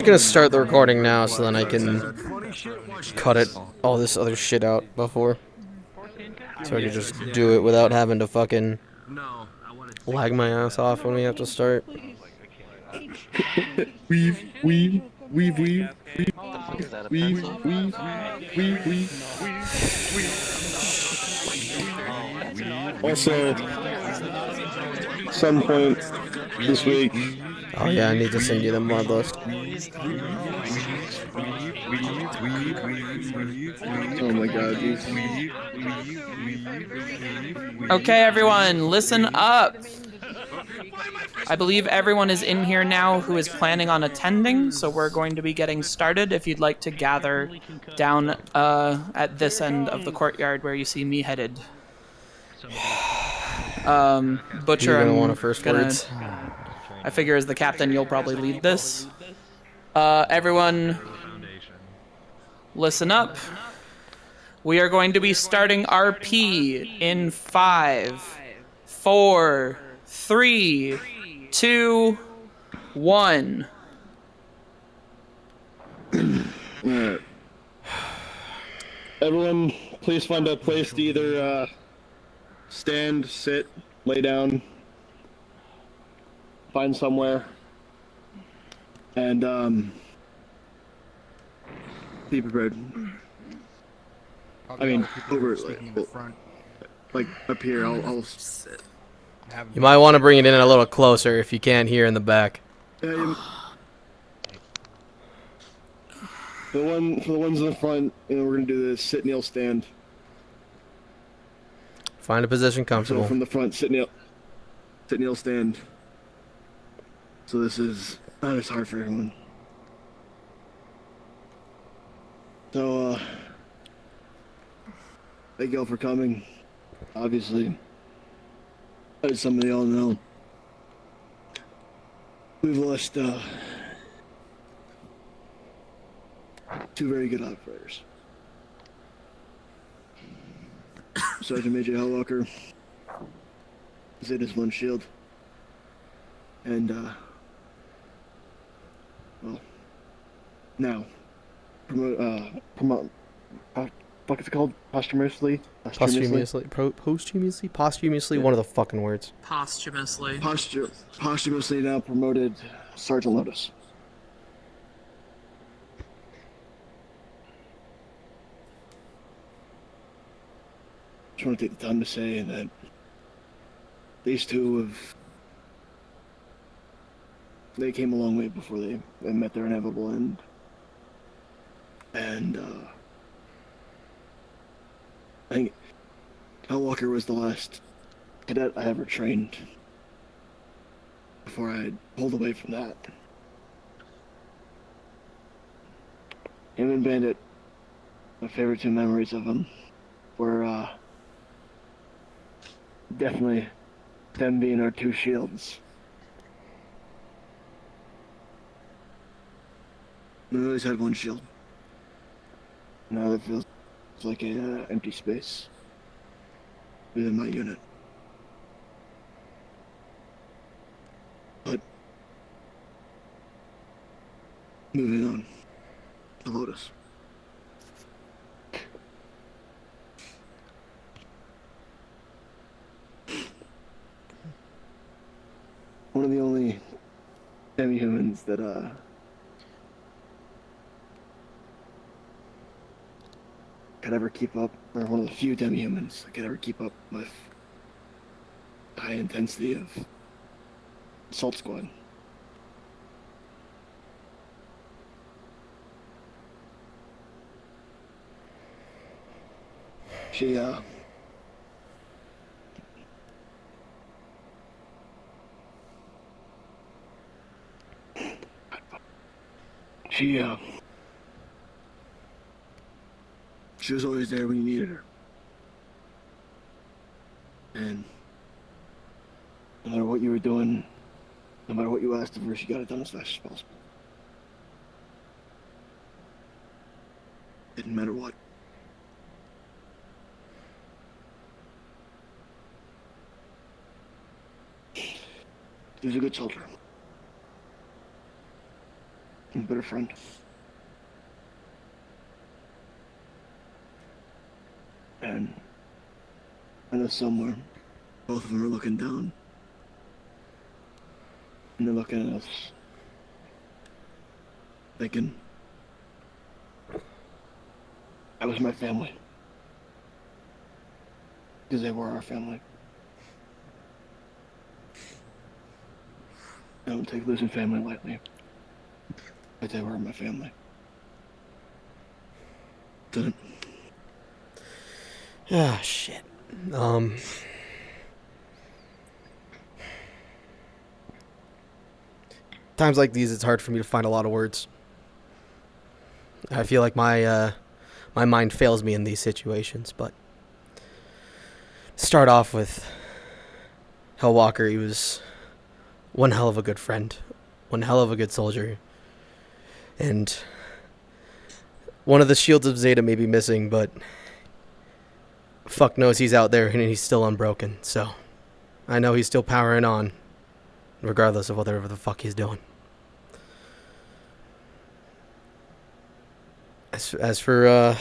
gonna start the recording now so then I can cut all this other shit out before. So I can just do it without having to fucking lag my ass off when we have to start. Weave. Also, some point this week. Oh yeah, I need to send you the mod list. Oh my god, Okay, everyone, listen up. I believe everyone is in here now who is planning on attending, so we're going to be getting started. If you'd like to gather down at this end of the courtyard where you see me headed. Butcher, You're gonna want I'm first gonna... words. I figure as the captain, you'll probably lead this. Everyone, listen up. We are going to be starting RP in 5, 4, 3, 2, 1. Alright. Everyone, please find a place to either stand, sit, lay down, find somewhere, and be prepared. I mean, over like up here. I'll sit. You might want to bring it in a little closer if you can't hear in the back. For the ones in the front, we're gonna do this sit, kneel, stand. Find a position comfortable. So from the front, sit, kneel, stand. So this is not as hard for everyone. So thank y'all for coming. Obviously, as some of y'all know, we've lost two very good operators. Sergeant Major Hellwalker, Zeta's one shield, and well, now promote. Fuck, it's called posthumously. Posthumously, one of the fucking words. Posthumously. Posthumously now promoted Sergeant Lotus. Just want to take the time to say that these two they came a long way before they met their inevitable end. And I think Hellwalker was the last cadet I ever trained before I pulled away from that. Him and Bandit, my favorite two memories of him were definitely them being our two shields. We always had one shield. Now that feels like a empty space within my unit. But moving on to Lotus. One of the only demi-humans that could ever keep up, or one of the few demi-humans that could ever keep up with the high intensity of Assault Squad. She was always there when you needed her. And no matter what you were doing, no matter what you asked of her, she got it done as fast as possible. Didn't matter what. He was a good soldier. but a friend. And I know somewhere, both of them are looking down. And they're looking at us, thinking, that was my family. Because they were our family. I don't take losing family lightly. But they were my family. Didn't. Ah, shit. Times like these, it's hard for me to find a lot of words. I feel like my mind fails me in these situations, but start off with Hell Walker. He was one hell of a good friend, one hell of a good soldier, and one of the shields of Zeta may be missing, but fuck knows he's out there and he's still unbroken. So I know he's still powering on, regardless of whatever the fuck he's doing. As for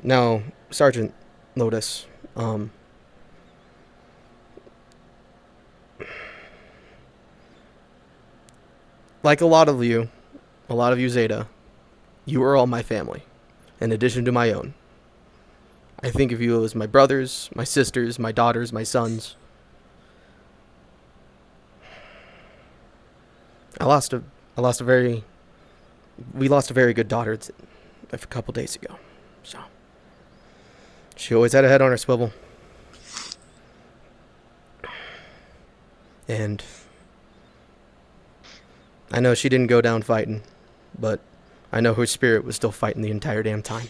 now, Sergeant Lotus, like a lot of you Zeta, you are all my family, in addition to my own. I think of you as my brothers, my sisters, my daughters, my sons. We lost a very good daughter a couple days ago. So she always had her head on her swivel. And I know she didn't go down fighting, but I know her spirit was still fighting the entire damn time.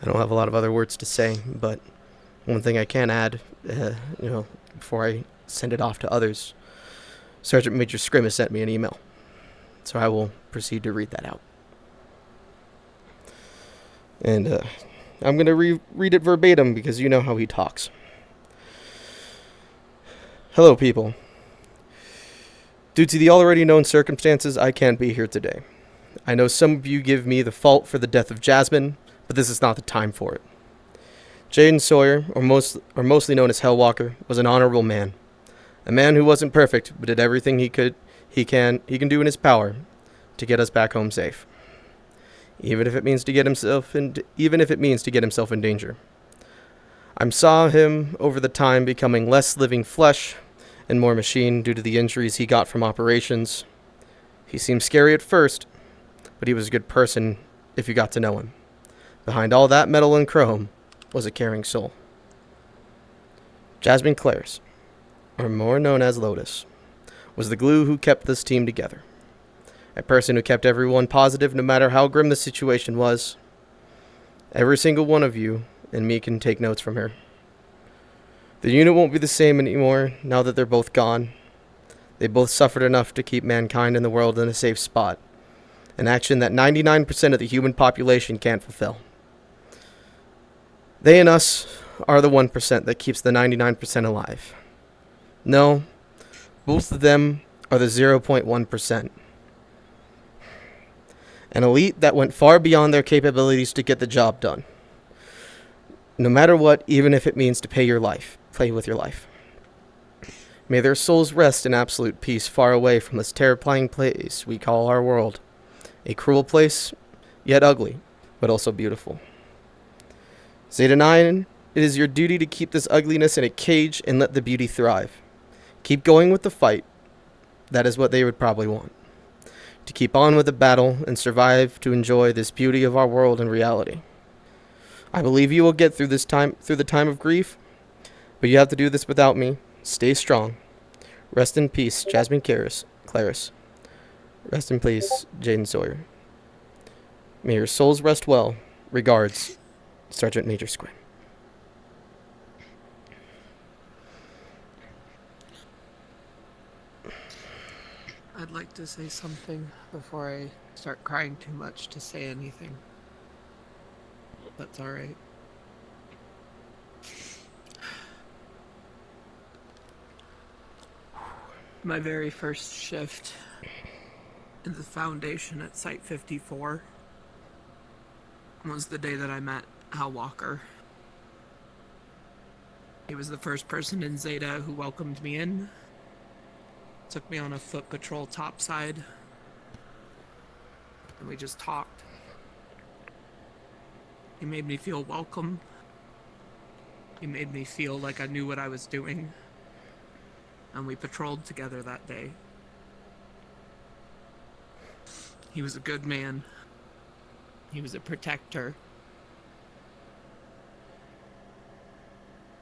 I don't have a lot of other words to say, but one thing I can add, before I send it off to others, Sergeant Major Scrim has sent me an email, so I will proceed to read that out. And I'm going to read it verbatim because you know how he talks. Hello, people. Due to the already known circumstances, I can't be here today. I know some of you give me the fault for the death of Jasmine, but this is not the time for it. Jaden Sawyer, or mostly known as Hellwalker, was an honorable man. A man who wasn't perfect, but did everything he can do in his power to get us back home safe. Even if it means to get himself in danger. I saw him over the time becoming less living flesh and more machine due to the injuries he got from operations. He seemed scary at first, but he was a good person if you got to know him. Behind all that metal and chrome was a caring soul. Jasmine Clares, or more known as Lotus, was the glue who kept this team together. A person who kept everyone positive no matter how grim the situation was. Every single one of you and me can take notes from her. The unit won't be the same anymore now that they're both gone. They both suffered enough to keep mankind and the world in a safe spot, an action that 99% of the human population can't fulfill. They and us are the 1% that keeps the 99% alive. No, both of them are the 0.1%. An elite that went far beyond their capabilities to get the job done. No matter what, even if it means to play with your life. May their souls rest in absolute peace far away from this terrifying place we call our world. A cruel place, yet ugly, but also beautiful. Zeta-9, it is your duty to keep this ugliness in a cage and let the beauty thrive. Keep going with the fight. That is what they would probably want. To keep on with the battle and survive to enjoy this beauty of our world and reality. I believe you will get through the time of grief, but you have to do this without me. Stay strong. Rest in peace, Jasmine Claris. Rest in peace, Jaden Sawyer. May your souls rest well. Regards, Sergeant Major Scrim. I'd like to say something before I start crying too much to say anything. That's alright. My very first shift in the Foundation at Site 54 was the day that I met Hal Walker. He was the first person in Zeta who welcomed me in, took me on a foot patrol topside, and we just talked. He made me feel welcome. He made me feel like I knew what I was doing. And we patrolled together that day. He was a good man. He was a protector.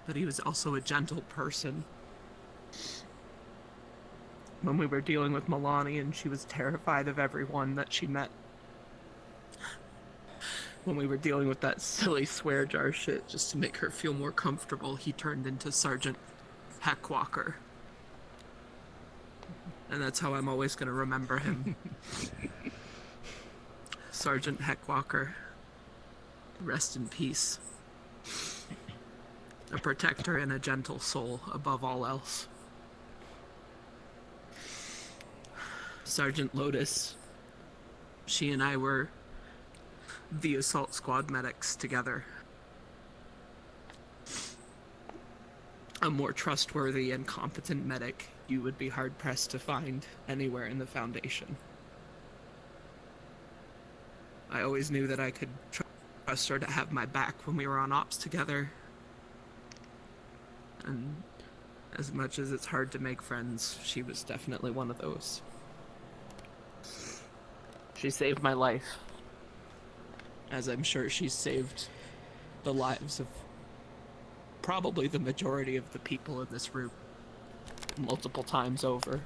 But he was also a gentle person. When we were dealing with Milani and she was terrified of everyone that she met. When we were dealing with that silly swear jar shit just to make her feel more comfortable, he turned into Sergeant Heckwalker. And that's how I'm always going to remember him. Sergeant Heckwalker. Rest in peace. A protector and a gentle soul above all else. Sergeant Lotus. She and I were the assault squad medics together. A more trustworthy and competent medic you would be hard-pressed to find anywhere in the Foundation. I always knew that I could trust her to have my back when we were on ops together. And as much as it's hard to make friends, she was definitely one of those. She saved my life, as I'm sure she's saved the lives of probably the majority of the people in this room multiple times over.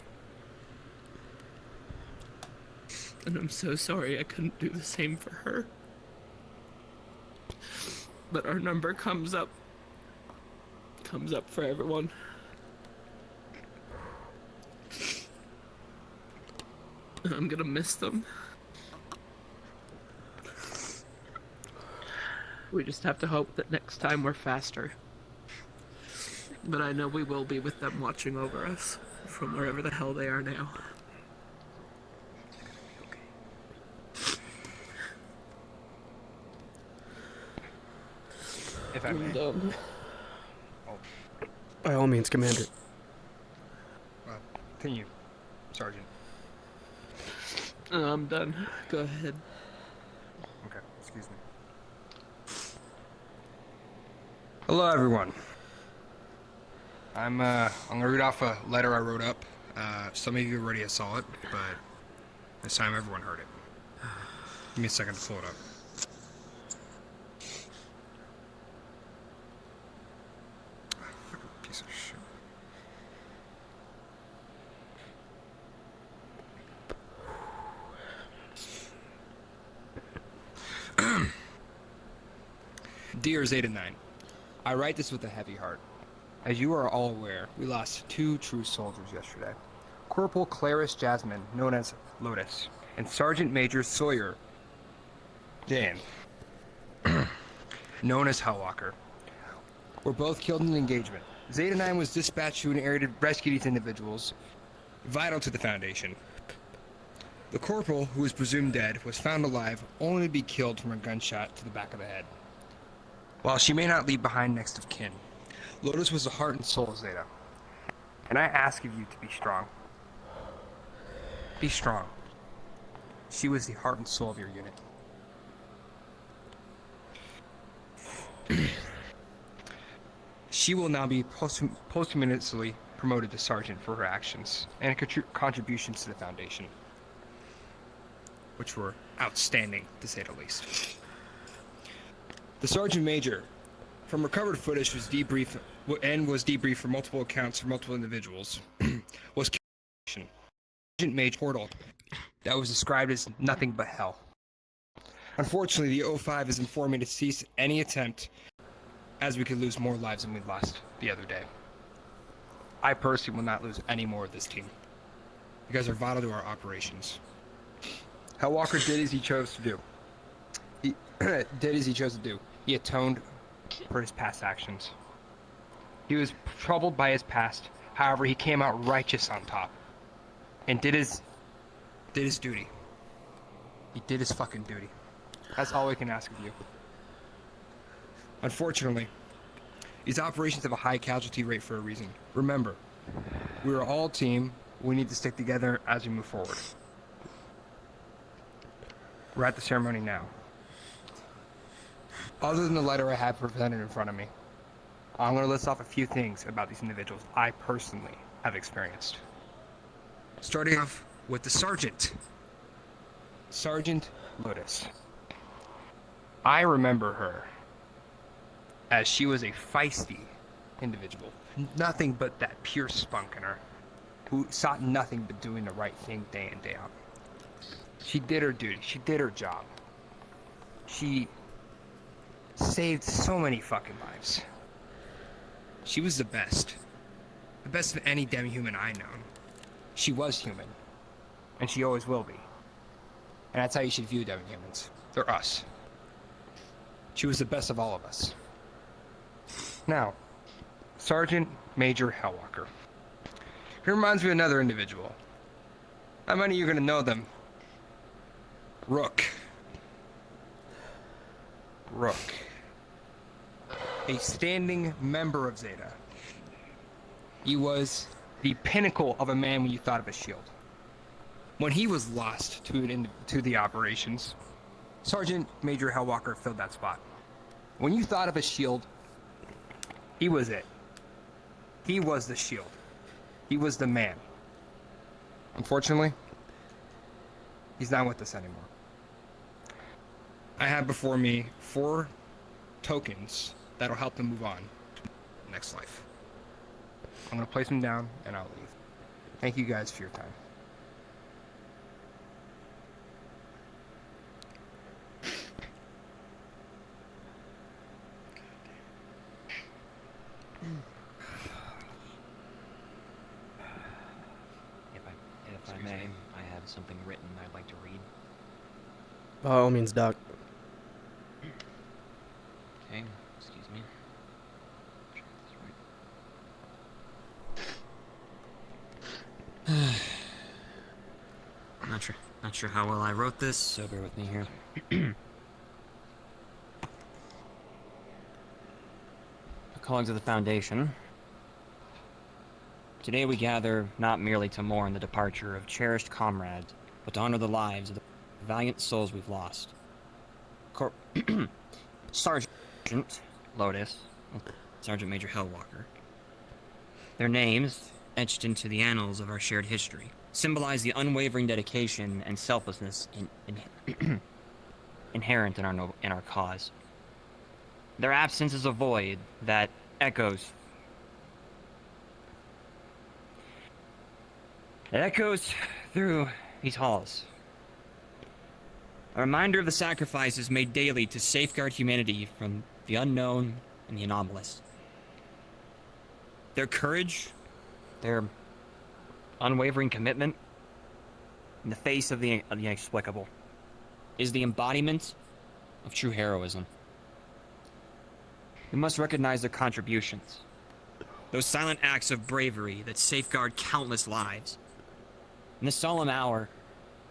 And I'm so sorry I couldn't do the same for her. But our number comes up for everyone. And I'm gonna miss them. We just have to hope that next time we're faster. But I know we will be with them watching over us from wherever the hell they are now. If I may. And, By all means, Commander. Continue, Sergeant. I'm done. Go ahead. Okay, excuse me. Hello, everyone. I'm gonna read off a letter I wrote up. Some of you already saw it, but this time everyone heard it. Give me a second to pull it up. Fucking piece of shit. Dear Zeta-9, I write this with a heavy heart. As you are all aware, we lost 2 true soldiers yesterday. Corporal Clarice Jasmine, known as Lotus, and Sergeant Major Sawyer Dan, known as Hellwalker, were both killed in an engagement. Zeta-9 was dispatched to an area to rescue these individuals, vital to the Foundation. The corporal, who was presumed dead, was found alive, only to be killed from a gunshot to the back of the head. While she may not leave behind next of kin, Lotus was the heart and soul of Zeta. And I ask of you to be strong. Be strong. She was the heart and soul of your unit. She will now be posthumously promoted to sergeant for her actions and contributions to the Foundation, which were outstanding, to say the least. The Sergeant Major, from recovered footage, was debriefed for multiple accounts for multiple individuals, was Sergeant Major portal that was described as nothing but hell. Unfortunately, the O5 has informed me to cease any attempt, as we could lose more lives than we lost the other day. I personally will not lose any more of this team. You guys are vital to our operations. Hal Walker did as he chose to do. He atoned for his past actions. He was troubled by his past, however he came out righteous on top. and did his duty. He did his fucking duty. That's all we can ask of you. Unfortunately, these operations have a high casualty rate for a reason. Remember, we are all a team. We need to stick together as we move forward. We're at the ceremony now. Other than the letter I have presented in front of me, I'm going to list off a few things about these individuals I personally have experienced. Starting off with the Sergeant. Sergeant Lotus. I remember her as she was a feisty individual. Nothing but that pure spunk in her, who sought nothing but doing the right thing day in, day out. She did her duty. She did her job. She saved so many fucking lives. She was the best. The best of any demi-human I known. She was human. And she always will be. And that's how you should view demi-humans. They're us. She was the best of all of us. Now, Sergeant Major Hellwalker. He reminds me of another individual. How many of you are going to know them? Rook. Rook. A standing member of Zeta. He was the pinnacle of a man when you thought of a shield. When he was lost to the operations, Sergeant Major Hellwalker filled that spot. When you thought of a shield, he was it. He was the shield. He was the man. Unfortunately, he's not with us anymore. I have before me 4 tokens that'll help him move on to the next life. I'm going to place them down and I'll leave. Thank you guys for your time. If I may, I have something written I'd like to read. By all means, Doc. Okay, excuse me. Not sure how well I wrote this, so bear with me here. Colleagues of the Foundation, today we gather not merely to mourn the departure of cherished comrades, but to honor the lives of the valiant souls we've lost. Sergeant Lotus, Sergeant Major Hellwalker. Their names, etched into the annals of our shared history, symbolize the unwavering dedication and selflessness inherent in our cause. Their absence is a void that echoes through these halls. A reminder of the sacrifices made daily to safeguard humanity from the unknown and the anomalous. Their courage, their unwavering commitment in the face of the inexplicable is the embodiment of true heroism. We must recognize their contributions, those silent acts of bravery that safeguard countless lives. In this solemn hour,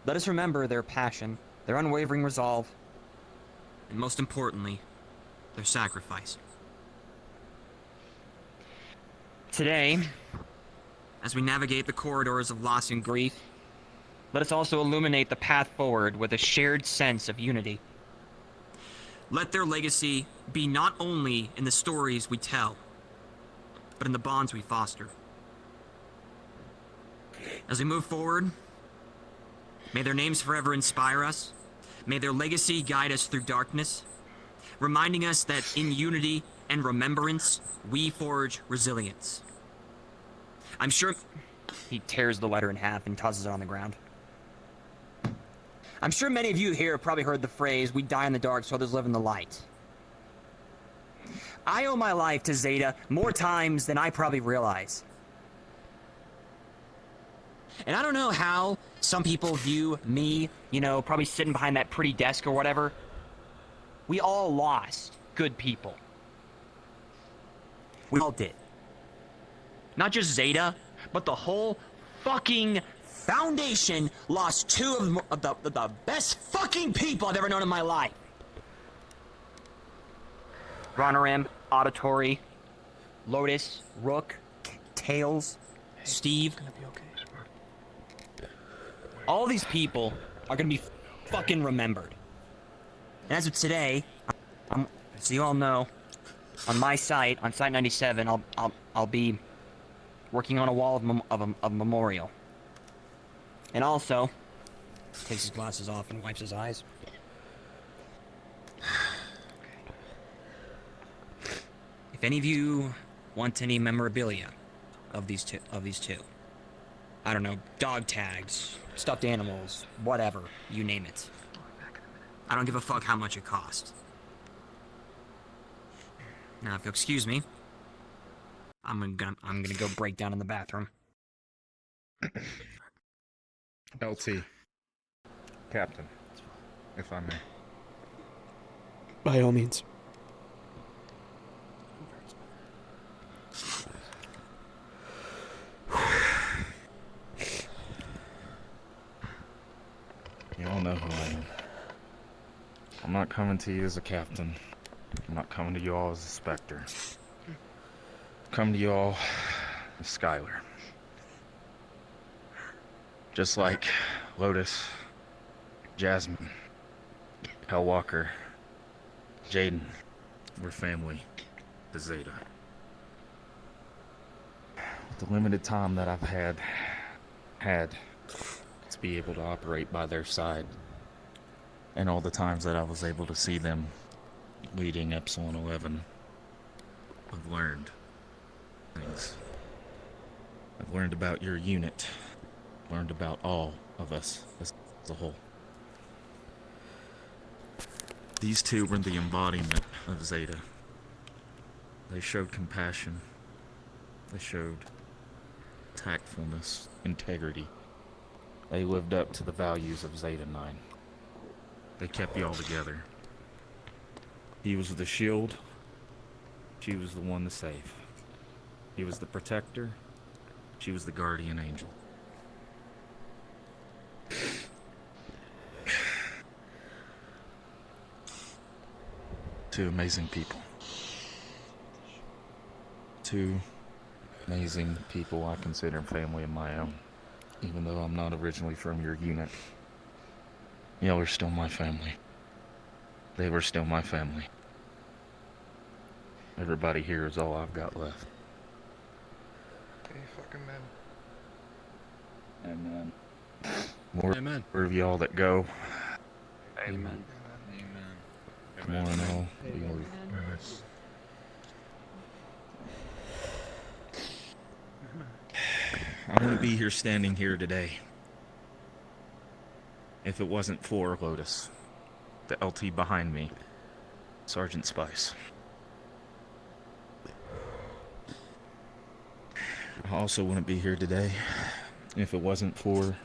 let us remember their passion, their unwavering resolve, and most importantly, their sacrifice. Today, as we navigate the corridors of loss and grief, let us also illuminate the path forward with a shared sense of unity. Let their legacy be not only in the stories we tell, but in the bonds we foster. As we move forward, may their names forever inspire us. May their legacy guide us through darkness, reminding us that in unity and remembrance, we forge resilience. I'm sure... He tears the letter in half and tosses it on the ground. I'm sure many of you here have probably heard the phrase, "We die in the dark so others live in the light." I owe my life to Zeta more times than I probably realize. And I don't know how some people view me, probably sitting behind that pretty desk or whatever. We all lost good people. We all did. Not just Zeta, but the whole fucking Foundation lost two of the best fucking people I've ever known in my life. Ronarim, Auditory, Lotus, Rook, Tails, Steve. All these people are gonna be fucking remembered. And as of today, so you all know, on my site, on Site 97, I'll be working on a wall of a memorial. And also, takes his glasses off and wipes his eyes. If any of you want any memorabilia of these two, I don't know, dog tags, stuffed animals, whatever, you name it. I don't give a fuck how much it costs. Now, if you'll excuse me, I'm gonna go break down in the bathroom. LT. Captain, if I may. By all means. You all know who I am. I'm not coming to you as a captain. I'm not coming to you all as a Spectre. I'm coming to you all as Skylar. Just like Lotus, Jasmine, Hellwalker, Jaden, we're family to Zeta. The limited time that I've had to be able to operate by their side, and all the times that I was able to see them leading Epsilon 11, I've learned things. I've learned about your unit, learned about all of us as a whole. These two were the embodiment of Zeta. They showed compassion. They showed tactfulness, integrity. They lived up to the values of Zeta-9. They kept y'all together. He was the shield. She was the one to save. He was the protector. She was the guardian angel. Two amazing people. Two amazing people I consider family of my own. Even though I'm not originally from your unit, y'all are still my family. They were still my family. Everybody here is all I've got left. Okay, fucking man. Amen. More of y'all that go. Amen. More and all. We are. I wouldn't be here standing here today if it wasn't for Lotus, the LT behind me, Sergeant Spice. I also wouldn't be here today if it wasn't for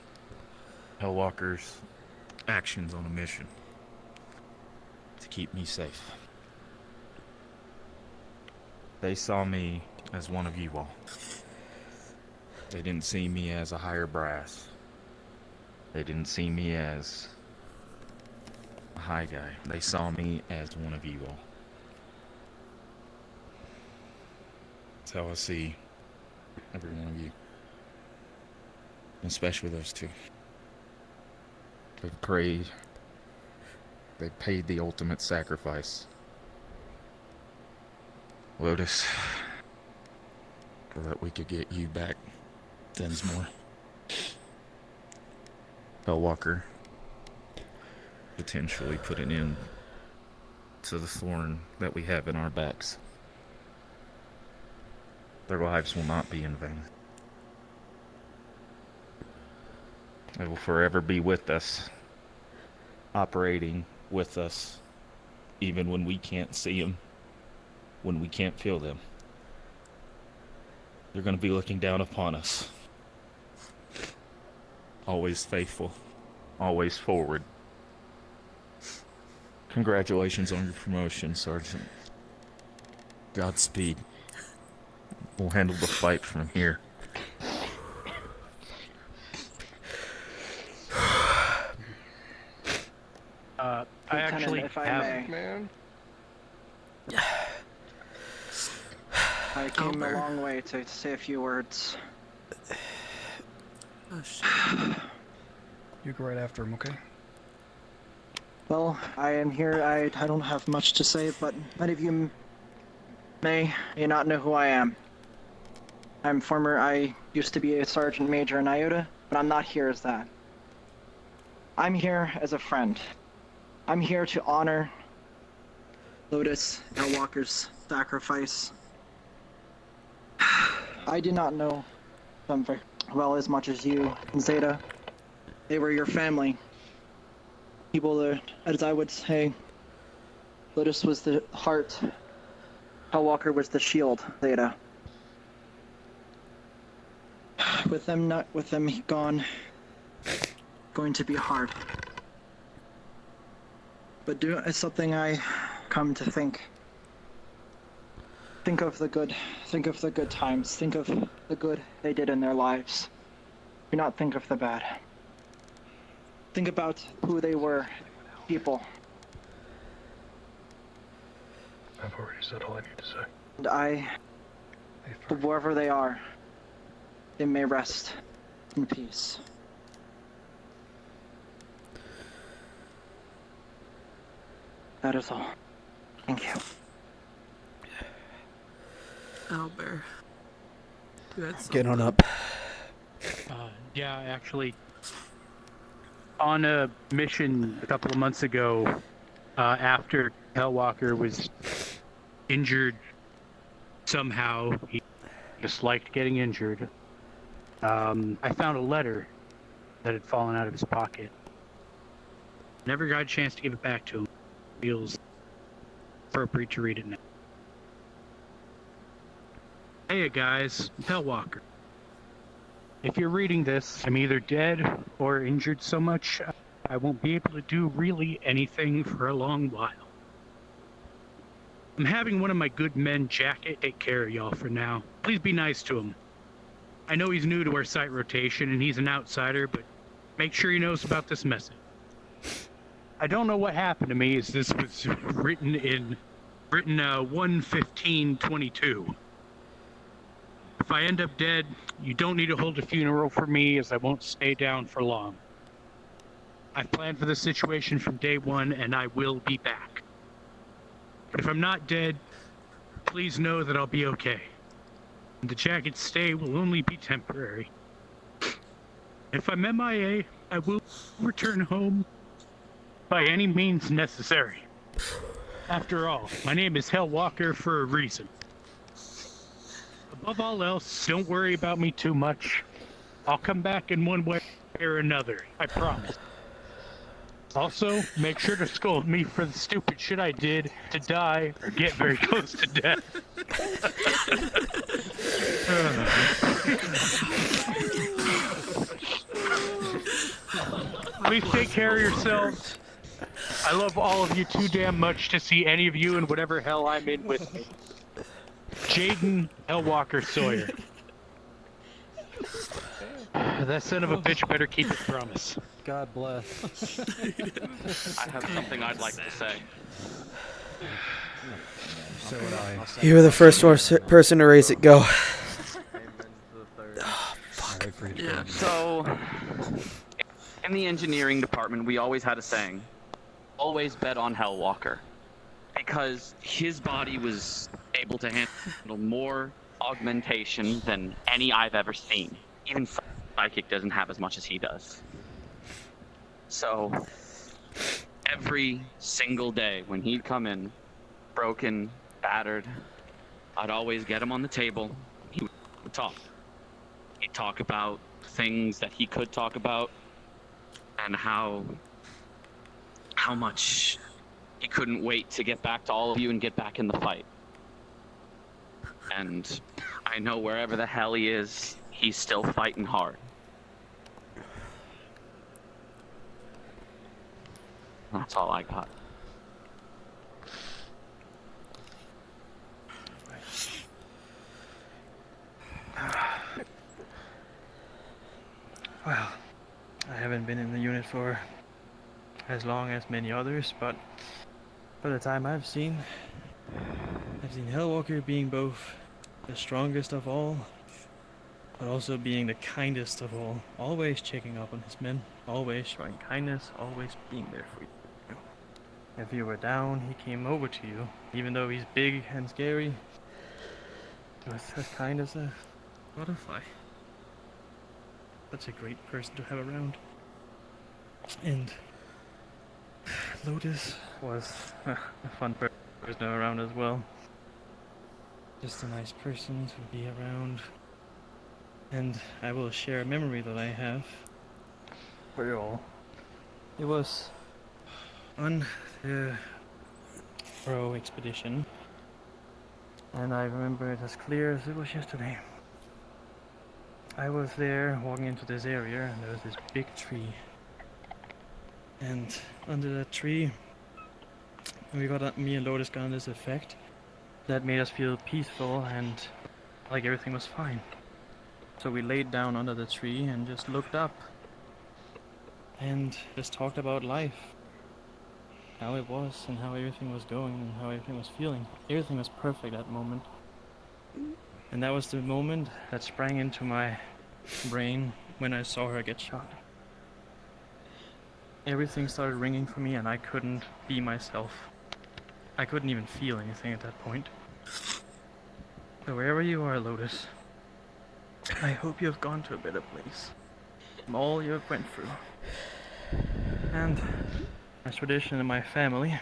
Hellwalker's actions on a mission to keep me safe. They saw me as one of you all. They didn't see me as a higher brass. They didn't see me as a high guy. They saw me as one of you all. That's how I see every one of you. Especially those two. They've prayed. They paid the ultimate sacrifice. Lotus, so that we could get you back, Densmore. Hellwalker, potentially put an end to the thorn that we have in our backs. Their lives will not be in vain. They will forever be with us, operating with us, even when we can't see them, when we can't feel them. They're going to be looking down upon us. Always faithful, always forward. Congratulations on your promotion, Sergeant. Godspeed. We'll handle the fight from here. actually if I have. may. Man. I came a long way to say a few words. Oh shit. You go right after him, okay? Well, I am here. I don't have much to say, but many of you may not know who I am. I used to be a sergeant major in Iota, but I'm not here as that. I'm here as a friend. I'm here to honor Lotus and Walker's sacrifice. I did not know them very well as much as you and Zeta. They were your family. People that, as I would say, Lotus was the heart, Hal Walker was the shield, Zeta. With them gone, going to be hard. But it's something I come to think. Think of the good times. Think of the good they did in their lives. Do not think of the bad. Think about who they were, people. I've already said all I need to say. And wherever they are, they may rest in peace. That is all. Thank you. Albert. You had Get on something. up. Yeah, actually, on a mission a couple of months ago, after Hellwalker was injured somehow, he just liked getting injured. I found a letter that had fallen out of his pocket. Never got a chance to give it back to him. Feels appropriate to read it now. Hey guys, Hellwalker. If you're reading this, I'm either dead or injured so much I won't be able to do really anything for a long while. I'm having one of my good men, Jacket, take care of y'all for now. Please be nice to him. I know he's new to our site rotation and he's an outsider, but make sure he knows about this message. I don't know what happened to me as this was written 1/15/22. If I end up dead, you don't need to hold a funeral for me as I won't stay down for long. I've planned for this situation from day one and I will be back. But if I'm not dead, please know that I'll be okay. And the Jacket's stay will only be temporary. If I'm MIA, I will return home by any means necessary. After all, my name is Hellwalker for a reason. Above all else, don't worry about me too much. I'll come back in one way or another, I promise. Also, make sure to scold me for the stupid shit I did to die or get very close to death. Please take care of yourselves. I love all of you too damn much to see any of you in whatever hell I'm in with me. Jaden Hellwalker Sawyer. That son of a bitch better keep his promise. God bless. I have something I'd like to say. So would I. You were the first person to raise it. Go. Yeah. So, in the engineering department, we always had a saying, always bet on Hellwalker. Because his body was able to handle more augmentation than any I've ever seen. Even Psychic doesn't have as much as he does. So, every single day when he'd come in, broken, battered, I'd always get him on the table. He would talk. He'd talk about things that he could talk about and how much he couldn't wait to get back to all of you and get back in the fight. And I know wherever the hell he is, he's still fighting hard. That's all I got. Well, I haven't been in the unit for as long as many others, but for the time I've seen Hellwalker being both the strongest of all, but also being the kindest of all. Always checking up on his men, always showing kindness, always being there for you. If you were down, he came over to you. Even though he's big and scary, he was as kind as a butterfly. Such a great person to have around. And Lotus was a fun person around as well. Just a nice person to be around. And I will share a memory that I have for you all. It was on the Pro expedition, and I remember it as clear as it was yesterday. I was there walking into this area, and there was this big tree. And under that tree, me and Lotus got this effect that made us feel peaceful and like everything was fine. So we laid down under the tree and just looked up and just talked about life, how it was and how everything was going and how everything was feeling. Everything was perfect that moment. And that was the moment that sprang into my brain when I saw her get shot. Everything started ringing for me and I couldn't be myself. I couldn't even feel anything at that point. So wherever you are, Lotus, I hope you have gone to a better place from all you have went through. And as tradition in my family,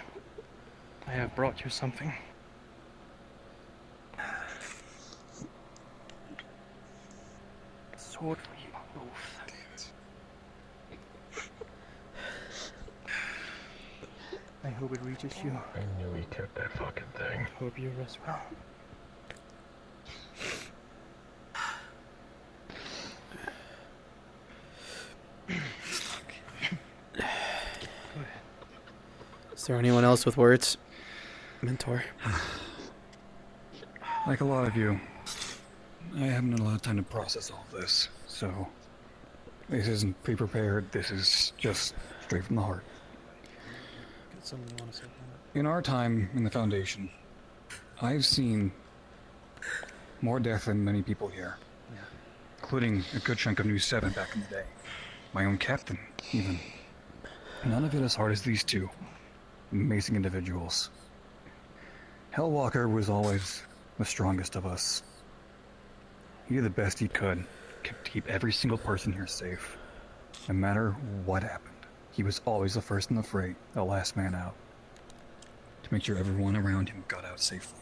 I have brought you something. Sword for you both. I hope it reaches you. I knew he kept that fucking thing. Hope you rest well. Is there anyone else with words? Mentor. Like a lot of you, I haven't had a lot of time to process all this, so this isn't pre-prepared, this is just straight from the heart. In our time in the Foundation, I've seen more death than many people here, including a good chunk of New 7 back in the day. My own captain, even. None of it as hard as these two. Amazing individuals. Hellwalker was always the strongest of us. He did the best he could to keep every single person here safe. No matter what happened, he was always the first in the fray, the last man out, to make sure everyone around him got out safely.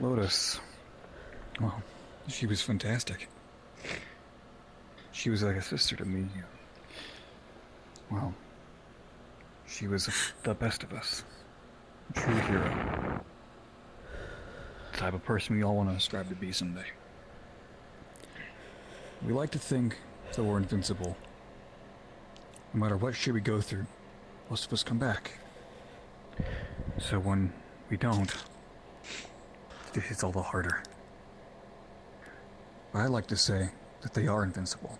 Lotus, well, she was fantastic. She was like a sister to me. Well, she was the best of us. A true hero. The type of person we all want to strive to be someday. We like to think that we're invincible. No matter what shit we go through, most of us come back. So when we don't, it hits all the harder. But I like to say that they are invincible.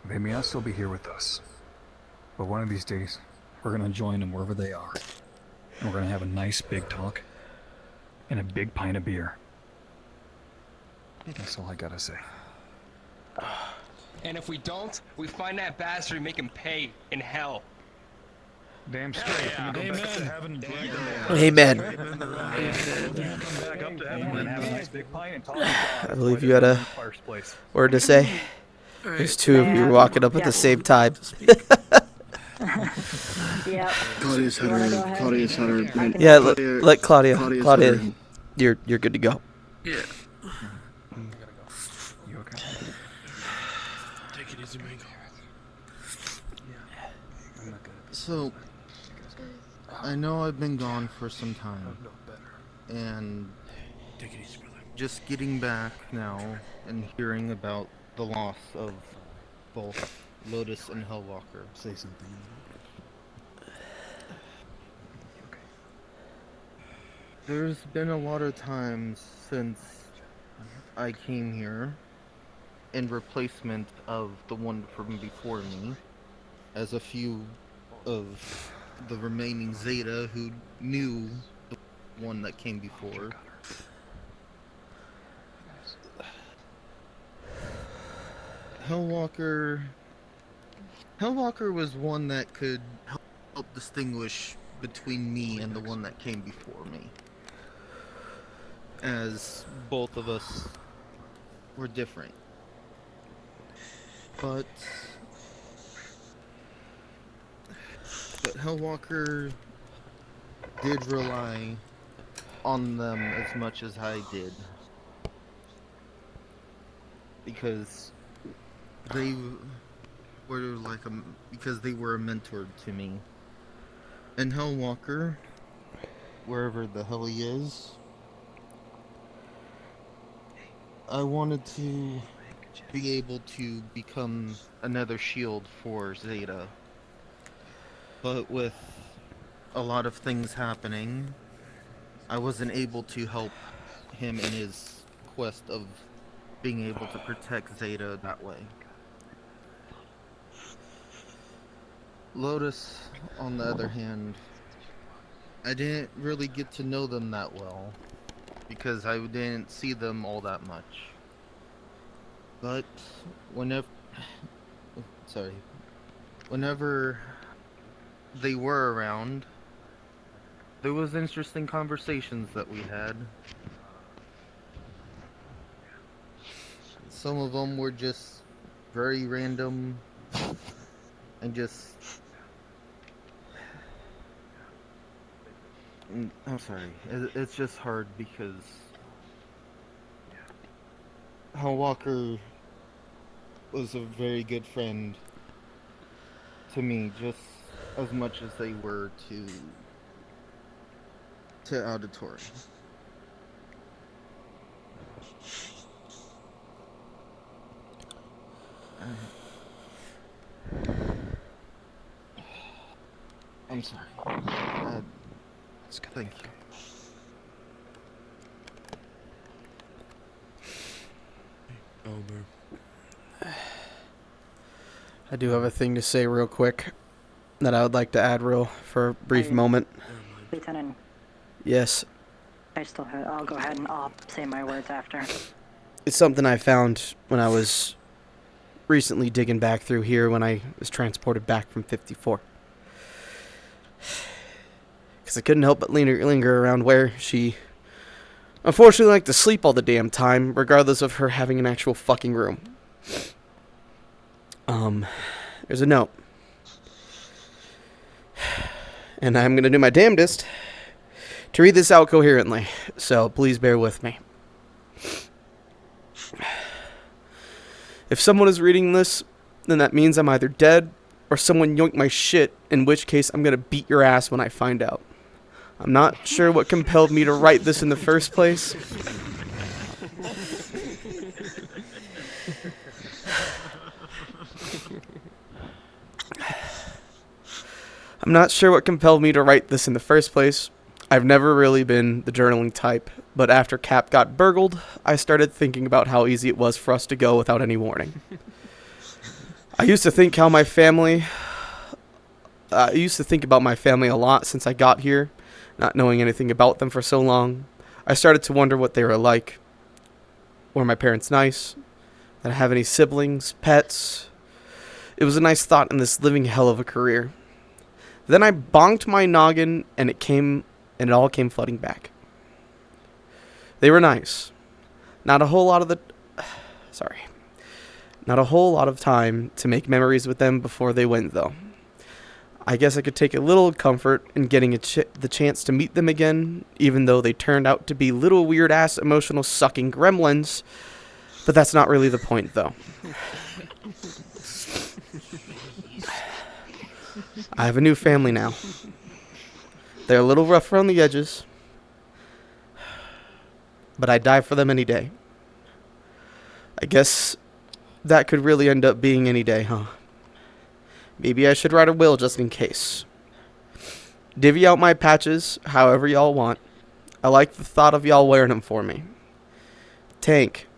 They may not still be here with us, but one of these days, we're gonna join them wherever they are. And we're gonna have a nice big talk and a big pint of beer. That's all I gotta say. And if we don't, we find that bastard and make him pay in hell. Damn straight. Yeah. Go back to heaven and drag Amen. Come back up to heaven and have a nice big pint and talk to God. I believe you had a word to say. There's two of you walking up at the same time. Yep. Claudia's had her. Yeah, let Claudia. Claudia, you're good to go. Yeah. You okay? Take it easy, Mango. So, I know I've been gone for some time, and just getting back now and hearing about the loss of both Lotus and Hellwalker. Say something. There's been a lot of times since I came here in replacement of the one from before me, as a few of the remaining Zeta who knew the one that came before. Hellwalker was one that could help distinguish between me and the one that came before me, as both of us were different. But Hellwalker did rely on them as much as I did, because they were because they were a mentor to me. And Hellwalker, wherever the hell he is, I wanted to be able to become another shield for Zeta. But with a lot of things happening, I wasn't able to help him in his quest of being able to protect Zeta that way. Lotus, on the other hand, I didn't really get to know them that well, because I didn't see them all that much. But whenever they were around, there was interesting conversations that we had. Some of them were just very random and just... I'm sorry, it's just hard because Hal Walker was a very good friend to me, just as much as they were to Auditory. I'm sorry. Thank you. I do have a thing to say real quick that I would like to add for a brief moment. Lieutenant. Yes. I'll go ahead and I'll say my words after. It's something I found when I was recently digging back through here when I was transported back from 54. Because I couldn't help but linger around where she unfortunately liked to sleep all the damn time, regardless of her having an actual fucking room. There's a note. And I'm going to do my damnedest to read this out coherently, so please bear with me. If someone is reading this, then that means I'm either dead or someone yoinked my shit, in which case I'm going to beat your ass when I find out. I'm not sure what compelled me to write this in the first place. I'm not sure what compelled me to write this in the first place. I've never really been the journaling type, but after Cap got burgled, I started thinking about how easy it was for us to go without any warning. I used to think about my family a lot since I got here, not knowing anything about them for so long. I started to wonder what they were like. Were my parents nice? Did I have any siblings, pets? It was a nice thought in this living hell of a career. Then I bonked my noggin and it all came flooding back. They were nice. Not a whole lot of time to make memories with them before they went, though. I guess I could take a little comfort in getting the chance to meet them again, even though they turned out to be little weird-ass emotional sucking gremlins. But that's not really the point, though. I have a new family now. They're a little rough around the edges, but I'd die for them any day. I guess that could really end up being any day, huh? Maybe I should write a will just in case. Divvy out my patches however y'all want. I like the thought of y'all wearing them for me. Tank,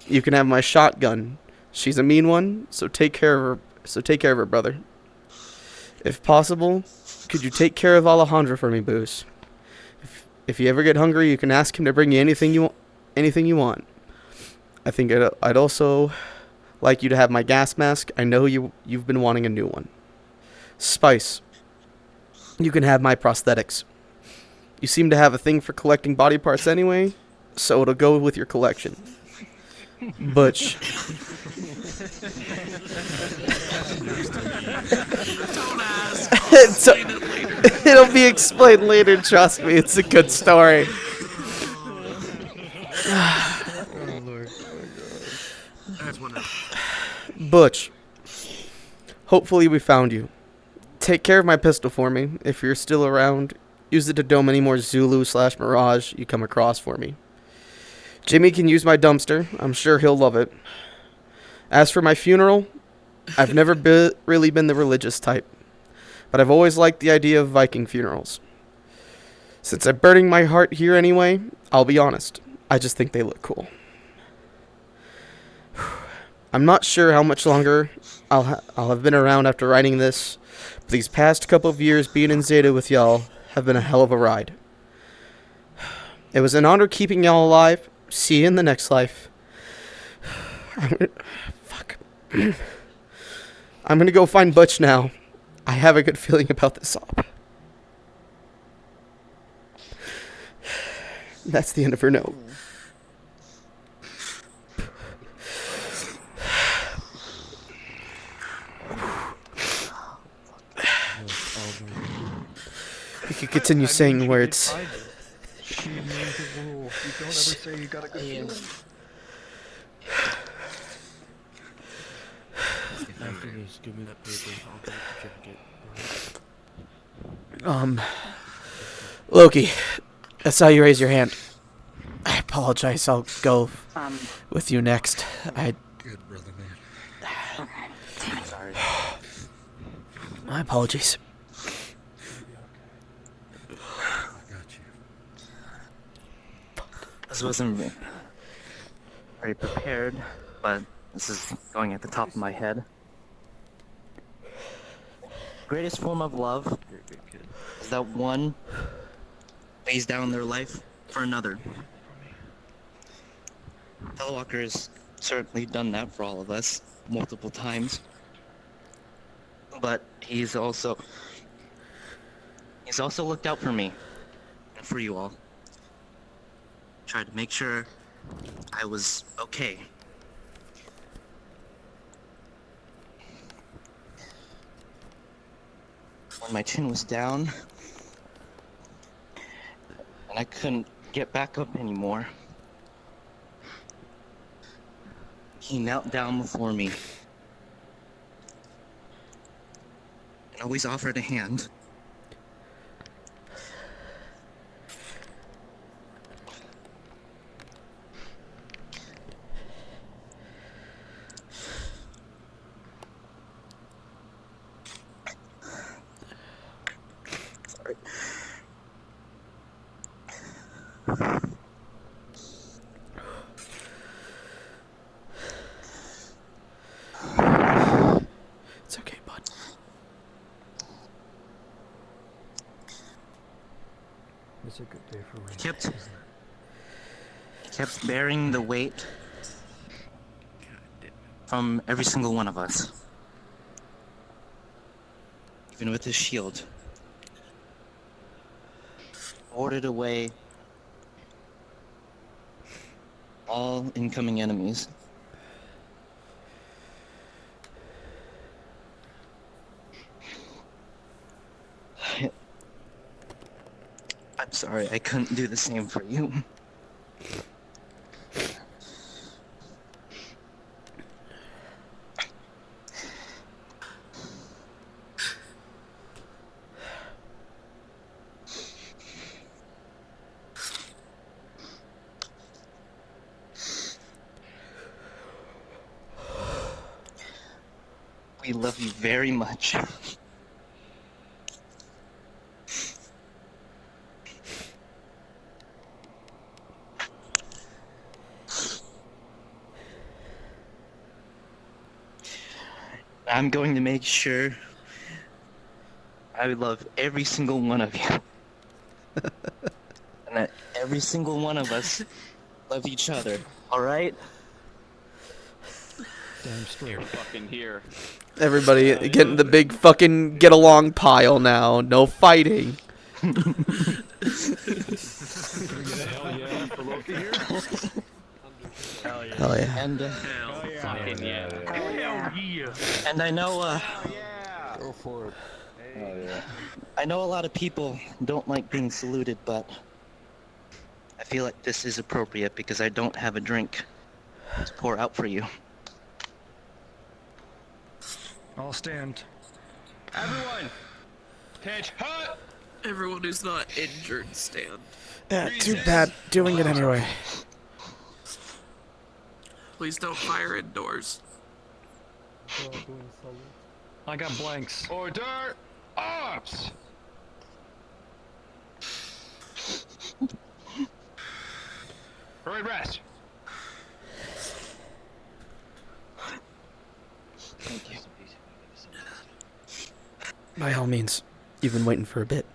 you can have my shotgun. She's a mean one, so take care of her, brother. If possible, could you take care of Alejandro for me, Boos? If you ever get hungry, you can ask him to bring you anything you want. Anything you want. I think I'd also like you to have my gas mask. I know you've been wanting a new one. Spice, you can have my prosthetics. You seem to have a thing for collecting body parts anyway, so it'll go with your collection. Butch. Don't ask. It'll be explained later, trust me. It's a good story. Oh Lord. That's one of Butch. Hopefully we found you. Take care of my pistol for me. If you're still around, use it to dome any more Zulu/Mirage you come across for me. Jimmy can use my dumpster. I'm sure he'll love it. As for my funeral, I've never really been the religious type, but I've always liked the idea of Viking funerals. Since I'm burning my heart here anyway, I'll be honest. I just think they look cool. I'm not sure how much longer I'll have been around after writing this, but these past couple of years being in Zeta with y'all have been a hell of a ride. It was an honor keeping y'all alive. See you in the next life. Fuck. I'm gonna go find Butch now. I have a good feeling about this op. That's the end of her note. We could continue saying words. She made the rule. You don't ever say you got a good feeling. After this, give me that paper. I'll get the jacket. Loki, I saw you raise your hand. I apologize. I'll go with you next. Good brother, man. Sorry. My apologies. I got you. This wasn't very prepared, but this is going at the top of my head. Greatest form of love is that one lays down their life for another. Hellwalker has certainly done that for all of us multiple times, but he's also looked out for me and for you all. Tried to make sure I was okay. When my chin was down and I couldn't get back up anymore, he knelt down before me and always offered a hand. Sorry. It's okay, bud. It's a good day for rain. Kept bearing the weight from every single one of us. Even with his shield. Ordered away all incoming enemies. I'm sorry, I couldn't do the same for you. We love you very much. I'm going to make sure I love every single one of you. And that every single one of us love each other, alright? Damn straight. You're fucking here. Everybody getting the big fucking get along pile now. No fighting. Hell yeah, for Loki here. Hell yeah. Hell yeah. And, Hell fucking yeah. Hell yeah. and I know, Go for it. Oh yeah. I know a lot of people don't like being saluted, but I feel like this is appropriate because I don't have a drink to pour out for you. I'll stand. Everyone! Pitch hut! Everyone who's not injured, stand. Yeah, too bad doing it anyway. Please don't fire indoors. I got blanks. Order! Ops! Hurry, rest! Thank you. By all means, you've been waiting for a bit.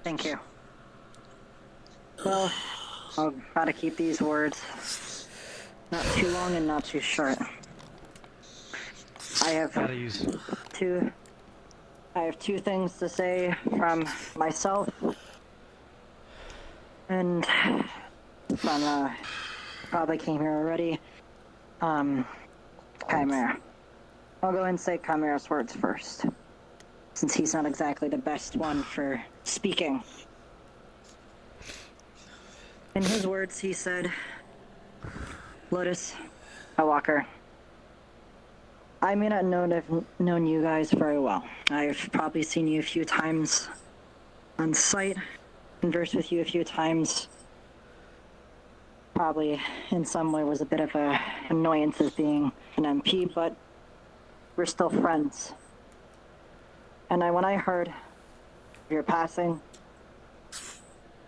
Thank you. Well, I'll try to keep these words not too long and not too short. I have two things to say from myself and from probably came here already. Chimera. I'll go ahead and say Chimera's words first, since he's not exactly the best one for speaking. In his words, he said, Lotus, Walker, I may not have known you guys very well. I've probably seen you a few times on site, conversed with you a few times. Probably in some way was a bit of a annoyance as being an MP, but we're still friends. And when I heard of your passing,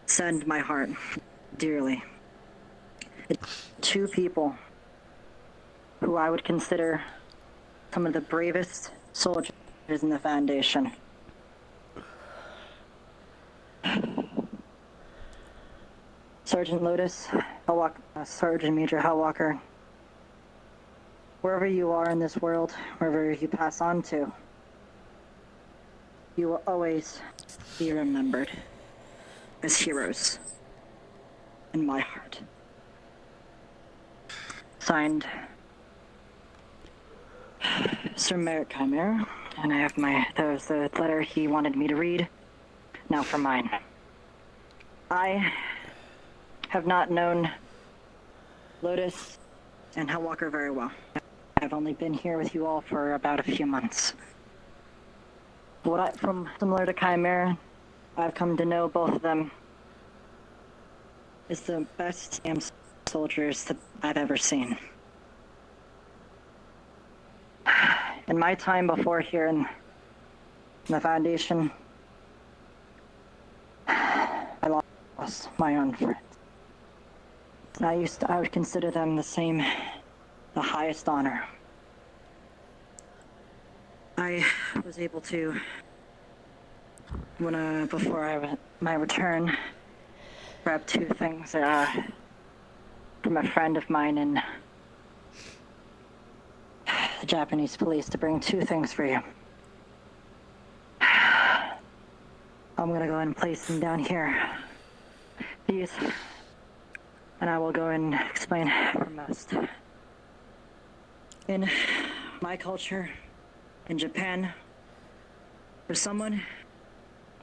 saddened my heart dearly. Two people who I would consider some of the bravest soldiers in the Foundation. Sergeant Lotus, Sergeant Major Hellwalker, wherever you are in this world, wherever you pass on to, you will always be remembered as heroes in my heart. Signed, Sir Merrick Chimera, and I have that was the letter he wanted me to read. Now for mine. I have not known Lotus and Hellwalker very well. I've only been here with you all for about a few months. From similar to Chimera, I've come to know both of them as the best damn soldiers that I've ever seen. In my time before here in the Foundation, I lost my own friends. I would consider them the highest honor. I was able to, before my return, grab two things from a friend of mine in the Japanese police to bring two things for you. I'm gonna go ahead and place them down here. These, and I will go and explain from most. In my culture, in Japan, for someone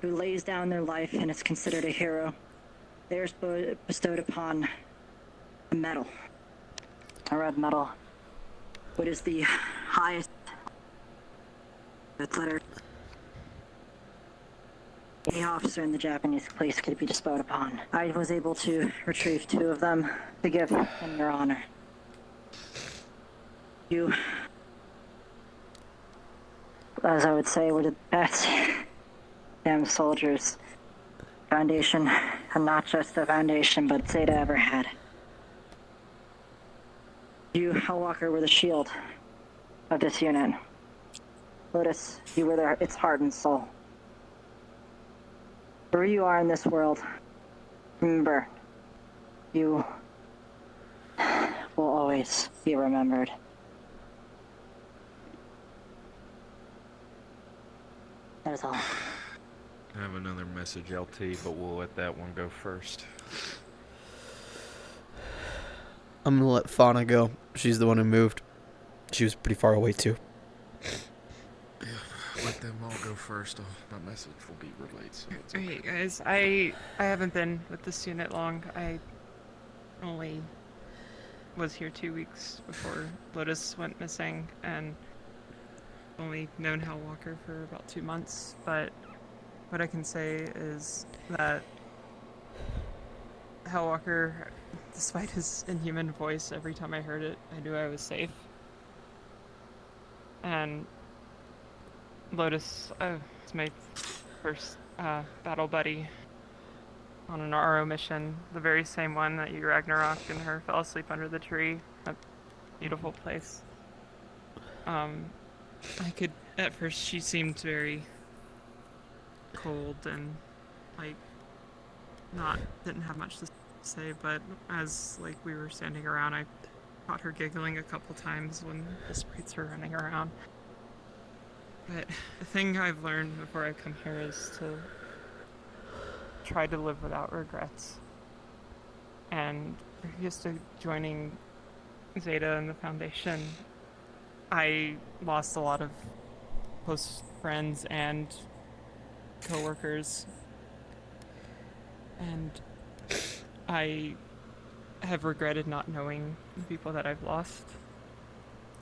who lays down their life and is considered a hero, they are bestowed upon a medal, a red medal, which is the highest letter any officer in the Japanese police could be bestowed upon. I was able to retrieve two of them to give in your honor. You, as I would say, were the best damn soldiers Foundation, and not just the Foundation, but Zeta ever had. You, Hellwalker, were the shield of this unit. Lotus, you were its heart and soul. wherever you are in this world, remember, you will always be remembered. That is all. I have another message, LT, but we'll let that one go first. I'm gonna let Fauna go. She's the one who moved. She was pretty far away too. Yeah, let them all go first. My message will be relayed. So it's Hey guys, I haven't been with this unit long. I only was here 2 weeks before Lotus went missing, and only known Hal Walker for about 2 months. But what I can say is that Hal Walker, despite his inhuman voice, every time I heard it, I knew I was safe. And Lotus is my first battle buddy on an RO mission, the very same one that you, Ragnarok, and her fell asleep under the tree. A beautiful place. At first she seemed very cold and didn't have much to say, but as we were standing around, I caught her giggling a couple times when the sprites were running around. But the thing I've learned before I come here is to try to live without regrets. And previous to joining Zeta and the Foundation, I lost a lot of close friends and co-workers, and I have regretted not knowing the people that I've lost,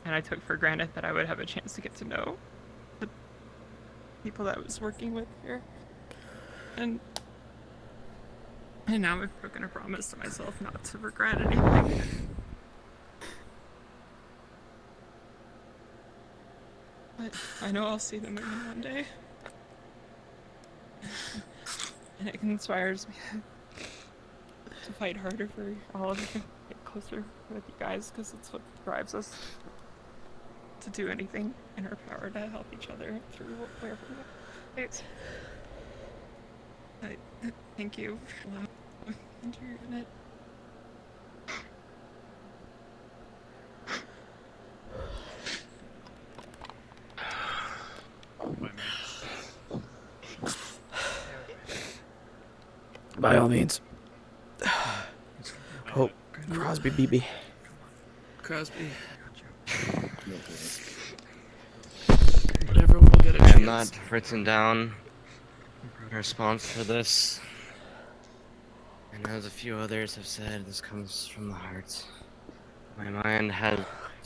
and I took for granted that I would have a chance to get to know the people that I was working with here, and now I've broken a promise to myself not to regret anything. But I know I'll see them again one day. And it inspires me to fight harder for all of you, get closer with you guys, because it's what drives us to do anything in our power to help each other through wherever we face. Thank you for allowing me into your unit. By all means. Oh, Crosby BB. Crosby. Whatever, we'll get a I have chance. not written down a response for this. And as a few others have said, this comes from the heart. My mind has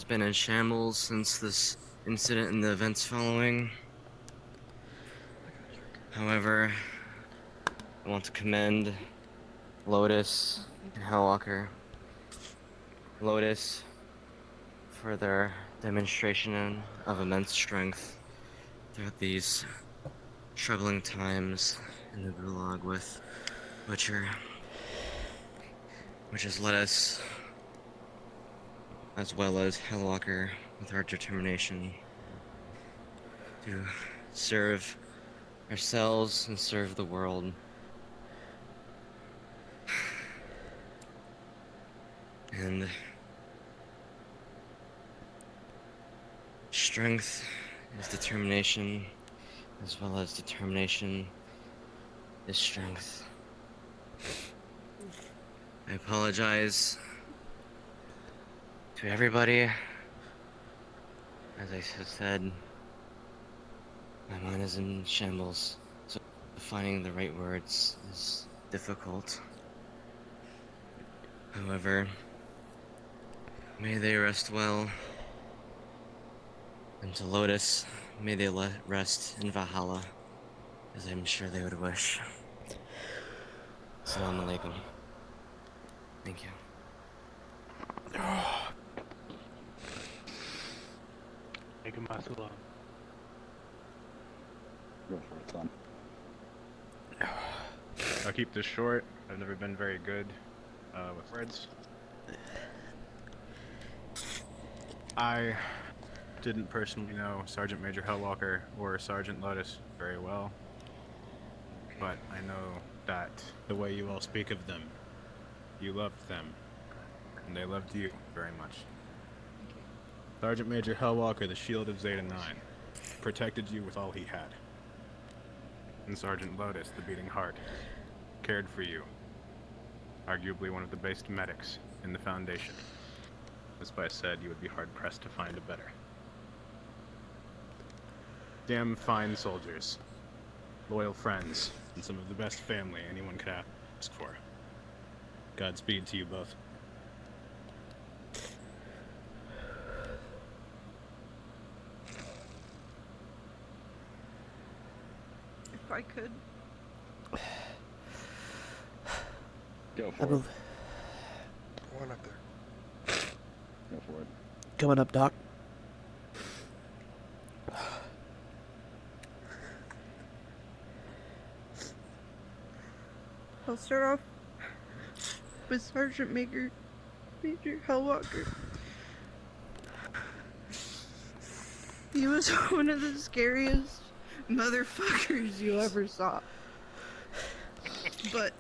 been in shambles since this incident and the events following. However, I want to commend Lotus and Hellwalker. Lotus for their demonstration of immense strength throughout these troubling times in the Gulag with Butcher, which has led us, as well as Hellwalker, with our determination to serve ourselves and serve the world. And strength is determination, as well as determination is strength. I apologize to everybody. As I said, my mind is in shambles, so finding the right words is difficult. However, may they rest well. And to Lotus, may they rest in Valhalla, as I'm sure they would wish. Assalamu alaikum. Thank you. Alaikum assalam. Go for it, son. I'll keep this short. I've never been very good with words. I didn't personally know Sergeant Major Hellwalker or Sergeant Lotus very well. but I know that the way you all speak of them, you loved them, and they loved you very much. Sergeant Major Hellwalker, the shield of Zeta-9, protected you with all he had. And Sergeant Lotus, the beating heart, cared for you. Arguably one of the best medics in the Foundation. As I said, you would be hard-pressed to find a better. Damn fine soldiers, loyal friends, and some of the best family anyone could ask for. Godspeed to you both. If I could. Go I for it. bel- One up there. Go for it. Coming up, Doc. I'll start off with Sergeant Major Hellwalker. He was one of the scariest motherfuckers you ever saw. But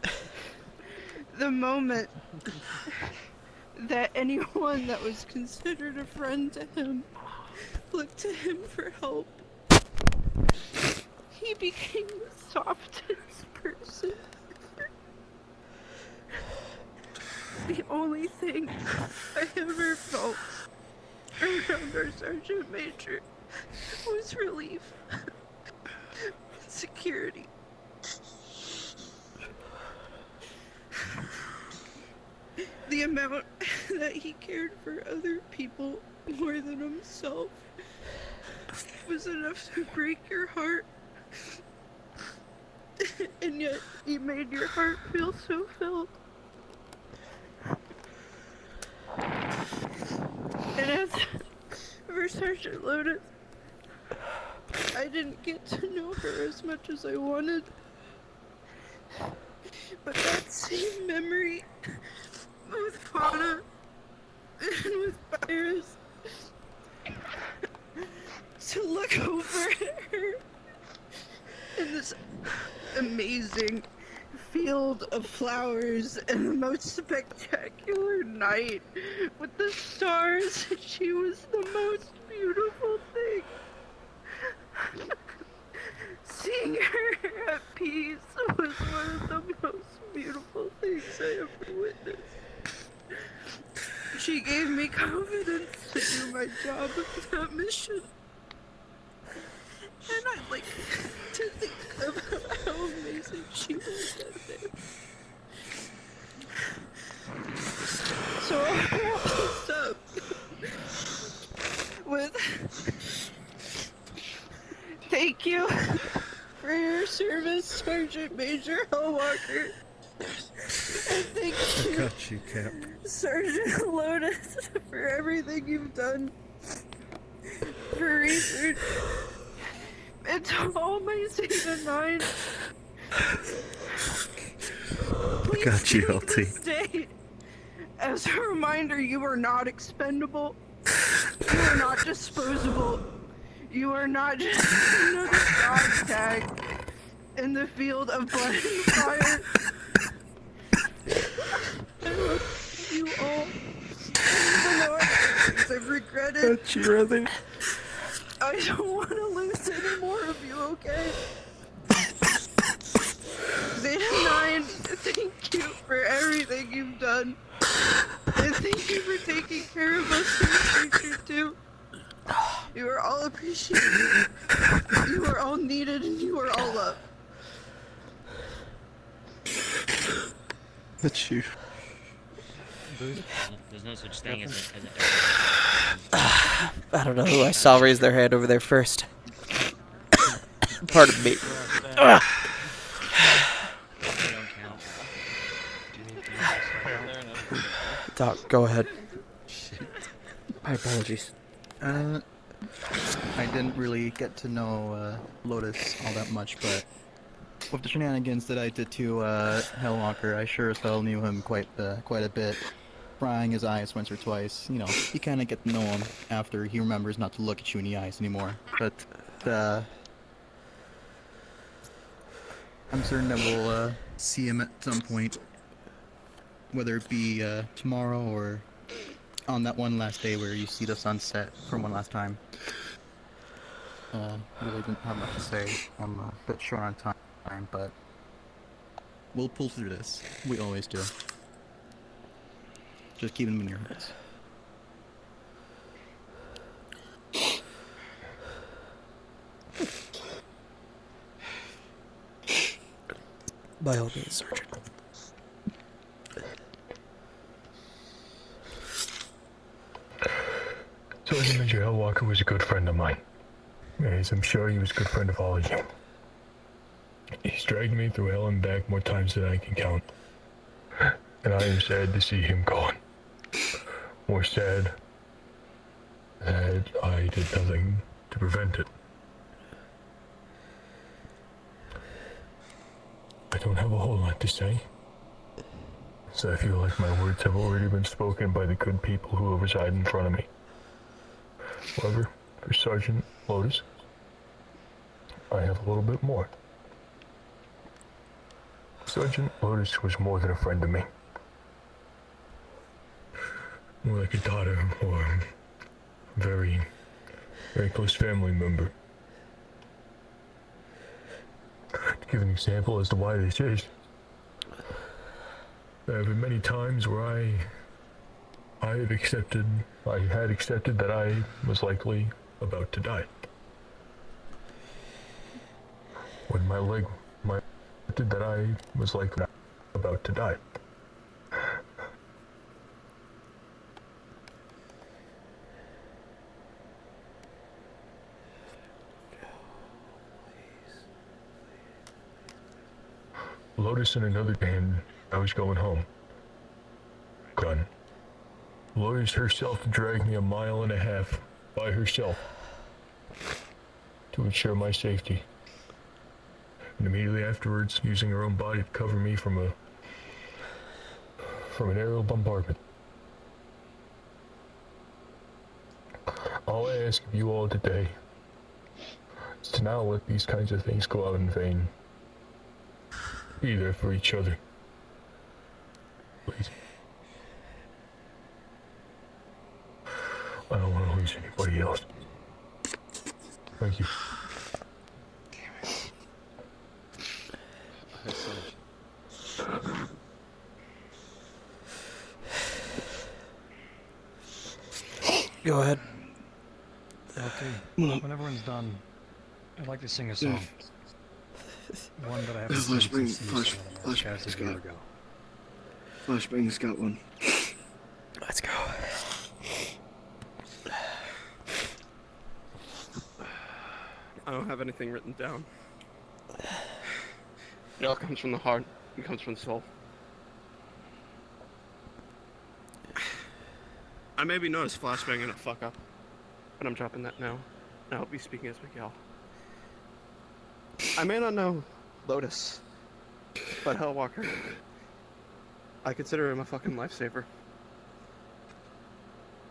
the moment that anyone that was considered a friend to him looked to him for help, he became the softest person. The only thing I ever felt around our Sergeant Major was relief, security. The amount that he cared for other people more than himself was enough to break your heart. And yet he made your heart feel so filled. And as for Sergeant Lotus, I didn't get to know her as much as I wanted. But that same memory with Fauna and with Virus, to look over at her in this amazing field of flowers and the most spectacular night with the stars, she was the most beautiful thing. Seeing her at peace was one of the most beautiful things I ever witnessed. She gave me confidence to do my job of that mission. And I'd like to think about how amazing she was that day. So I'll wrap this up with thank you for your service, Sergeant Major Hellwalker. And thank you, Got you, Cap. Sergeant Lotus, for everything you've done for research. And to all my Zeta-9, please Got you, take LT. this day as a reminder you are not expendable, you are not disposable, you are not just another dog tag in the field of blood and fire. I love you all. Even though I've regretted. Got you, brother. I don't want to lose any more of you, okay? Zeta-9, thank you for everything you've done. And thank you for taking care of us in the future, too. You are all appreciated. You are all needed, and you are all loved. That's you. There's no such thing as I don't know who I saw raise their hand over there first. Pardon me. Doc, go ahead. My apologies. I didn't really get to know Lotus all that much, but with the shenanigans that I did to Hellwalker, I sure as hell knew him quite a bit. Prying his eyes once or twice, you know, you kind of get to know him after he remembers not to look at you in the eyes anymore. But I'm certain that we'll see him at some point, whether it be tomorrow or on that one last day where you see the sunset from one last time. Really didn't have much to say. I'm a bit short on time, but we'll pull through this. We always do. Just keep them in your hearts. By all means, Sergeant. Sergeant Major Hellwalker was a good friend of mine, as I'm sure he was a good friend of all of you. He's dragged me through hell and back more times than I can count, and I am sad to see him gone. More sad that I did nothing to prevent it. I don't have a whole lot to say, so I feel like my words have already been spoken by the good people who reside in front of me. However, for Sergeant Lotus, I have a little bit more. Sergeant Lotus was more than a friend to me. More like a daughter or a very, very close family member. To give an example as to why this is, there have been many times where I had accepted that I was likely about to die. When my leg accepted that I was likely about to die. Lotus and another band, I was going home. Gun. Lotus herself dragged me 1.5 miles by herself to ensure my safety. And immediately afterwards, using her own body to cover me from an aerial bombardment. All I ask of you all today is to not let these kinds of things go out in vain. Be there for each other. Please. I don't want to lose anybody else. Thank you. Go ahead. Okay, when everyone's done, I'd like to sing a song. One that I haven't seen since Chaz a year ago. Flashbang's got one. Let's go. I don't have anything written down. It all comes from the heart. It comes from the soul. I may be known as Flashbang and a fuck up, but I'm dropping that now. And I'll be speaking as Miguel. I may not know Lotus, but Hellwalker, I consider him a fucking lifesaver.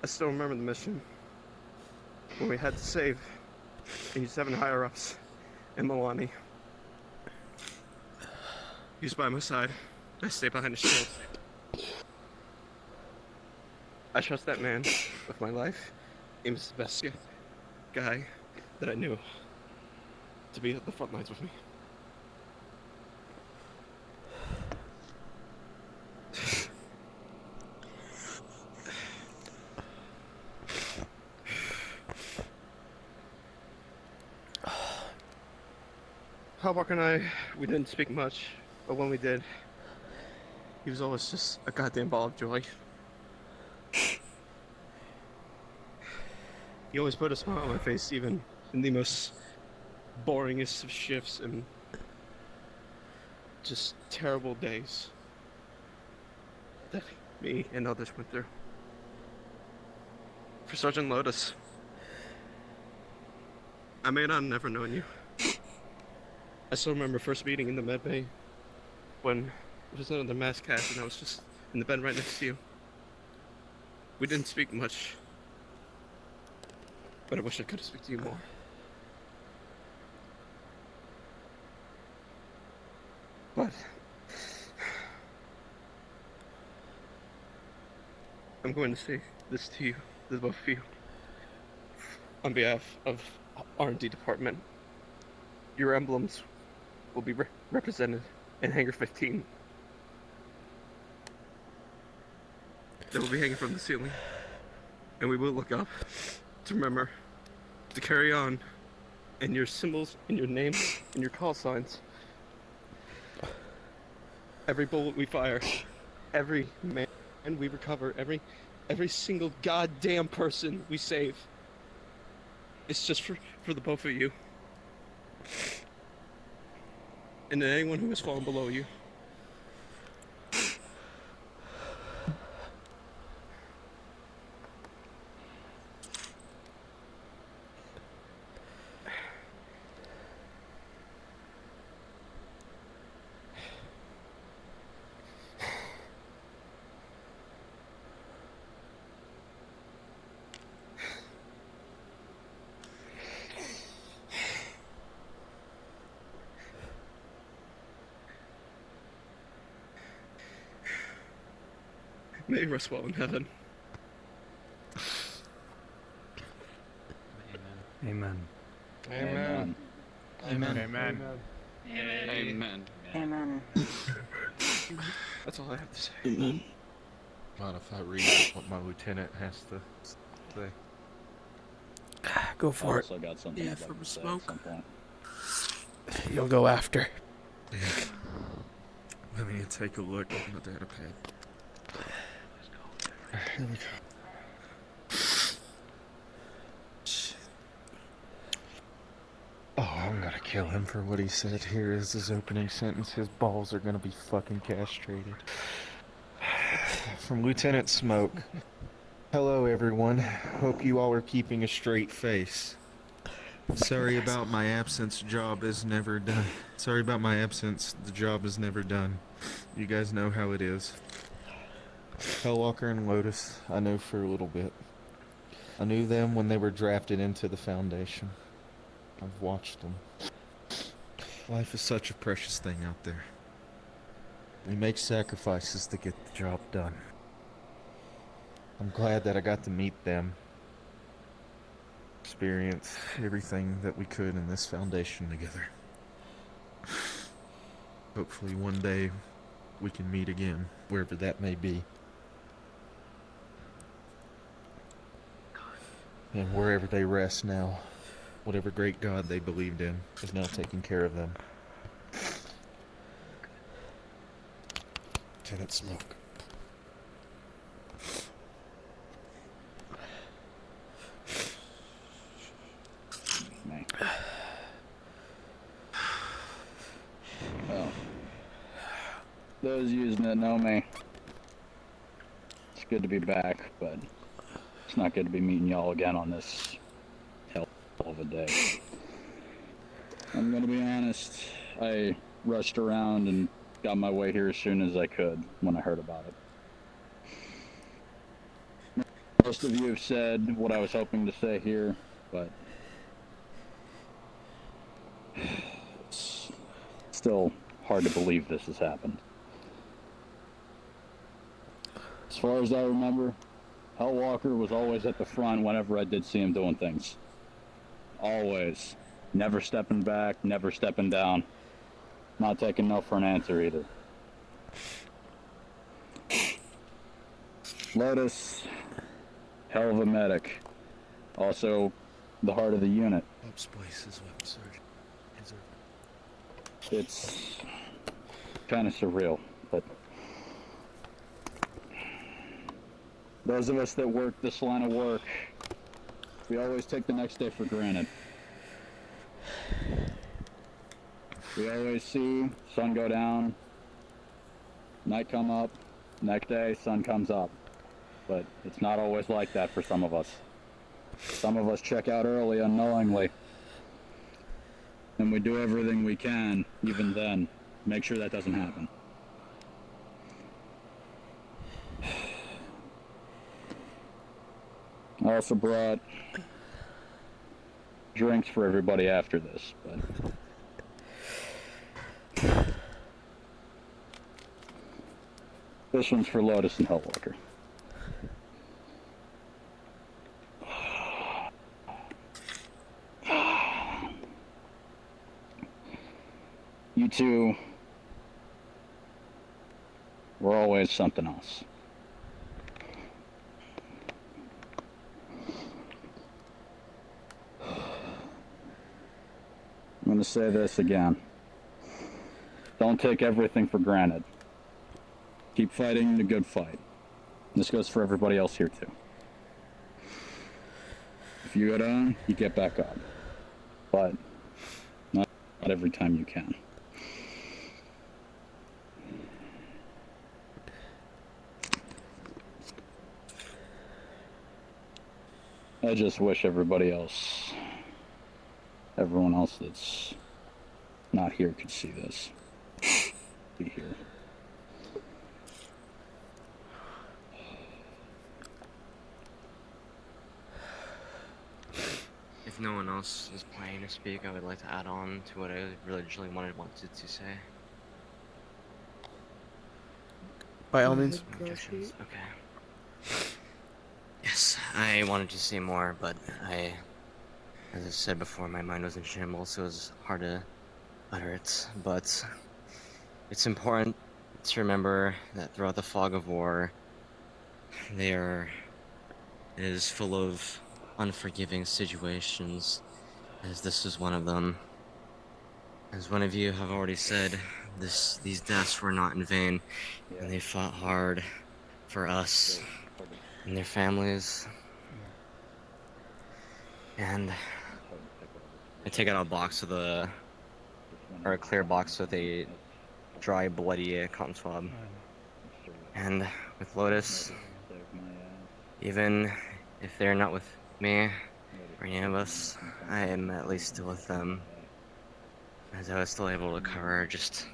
I still remember the mission when we had to save the 7 higher-ups in Milani. He's by my side. I stay behind his shield. I trust that man with my life. He was the best guy that I knew to be at the front lines with me. Hellwalker and I, we didn't speak much, but when we did, he was always just a goddamn ball of joy. He always put a smile on my face, even in the most boringest of shifts and just terrible days that me and others went through. For Sergeant Lotus, I may not have never known you. I still remember first meeting in the med bay when it was another mass cast and I was just in the bed right next to you. We didn't speak much, but I wish I could have spoken to you more. But I'm going to say this to you, the both of you, on behalf of R&D department. Your emblems will be represented in Hangar 15. They will be hanging from the ceiling, and we will look up to remember to carry on, and your symbols, and your names, and your call signs. Every bullet we fire, every man we recover, every single goddamn person we save. It's just for the both of you. And then anyone who has fallen below you. May you rest well in heaven. Amen. Amen. Amen. Amen. Amen. Amen. That's all I have to say. Amen. Mind if I read what my lieutenant has to say? Go for it. Also got something I'd like to say at some point. You'll go after. Let me take a look at my data pad. Here we go. Oh, I'm gonna kill him for what he said. Here is his opening sentence. His balls are gonna be fucking castrated. From Lieutenant Smoke. Hello, everyone. Hope you all are keeping a straight face. Sorry about my absence. Job is never done. Sorry about my absence. The job is never done. You guys know how it is. Hellwalker and Lotus, I know for a little bit. I knew them when they were drafted into the Foundation. I've watched them. Life is such a precious thing out there. We make sacrifices to get the job done. I'm glad that I got to meet them. Experience everything that we could in this Foundation together. Hopefully one day we can meet again, wherever that may be. And wherever they rest now, whatever great God they believed in is now taking care of them. Lieutenant Smoke. Well, those using that know me, it's good to be back, but it's not good to be meeting y'all again on this hell of a day. I'm gonna be honest, I rushed around and got my way here as soon as I could when I heard about it. Most of you have said what I was hoping to say here, but it's still hard to believe this has happened. As far as I remember, Hellwalker was always at the front whenever I did see him doing things. Always. Never stepping back, never stepping down. Not taking no for an answer either. Lotus, hell of a medic. Also, the heart of the unit. Pope's place is weapon surgeon. It's kind of surreal, but those of us that work this line of work, we always take the next day for granted. We always see sun go down, night come up, next day sun comes up. But it's not always like that for some of us. Some of us check out early unknowingly. And we do everything we can, even then, make sure that doesn't happen. I also brought drinks for everybody after this, but This one's for Lotus and Hellwalker. You two were always something else. I'm going to say this again. Don't take everything for granted. Keep fighting the good fight. This goes for everybody else here too. If you go down, you get back up. But not every time you can. I just wish everyone else that's not here could see this. Be here. If no one else is planning to speak, I would like to add on to what I originally wanted to say. By all means. Objections? Okay. Yes, I wanted to say more, but as I said before, my mind was in shambles, so it was hard to utter it. But it's important to remember that throughout the fog of war, it is full of unforgiving situations, as this is one of them. As one of you have already said, these deaths were not in vain, and they fought hard for us and their families. And I take out a box with a clear box with a dry, bloody cotton swab. And with Lotus, even if they're not with me or any of us, I am at least still with them, as I was still able to cover just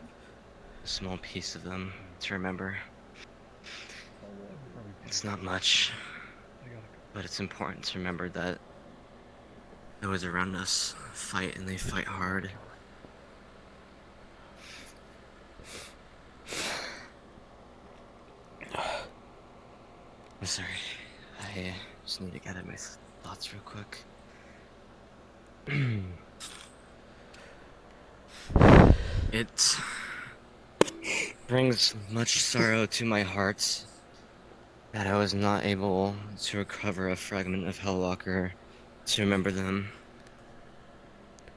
a small piece of them to remember. It's not much, but it's important to remember that those around us fight, and they fight hard. I'm sorry, I just need to get at my thoughts real quick. It brings much sorrow to my heart that I was not able to recover a fragment of Hellwalker to remember them.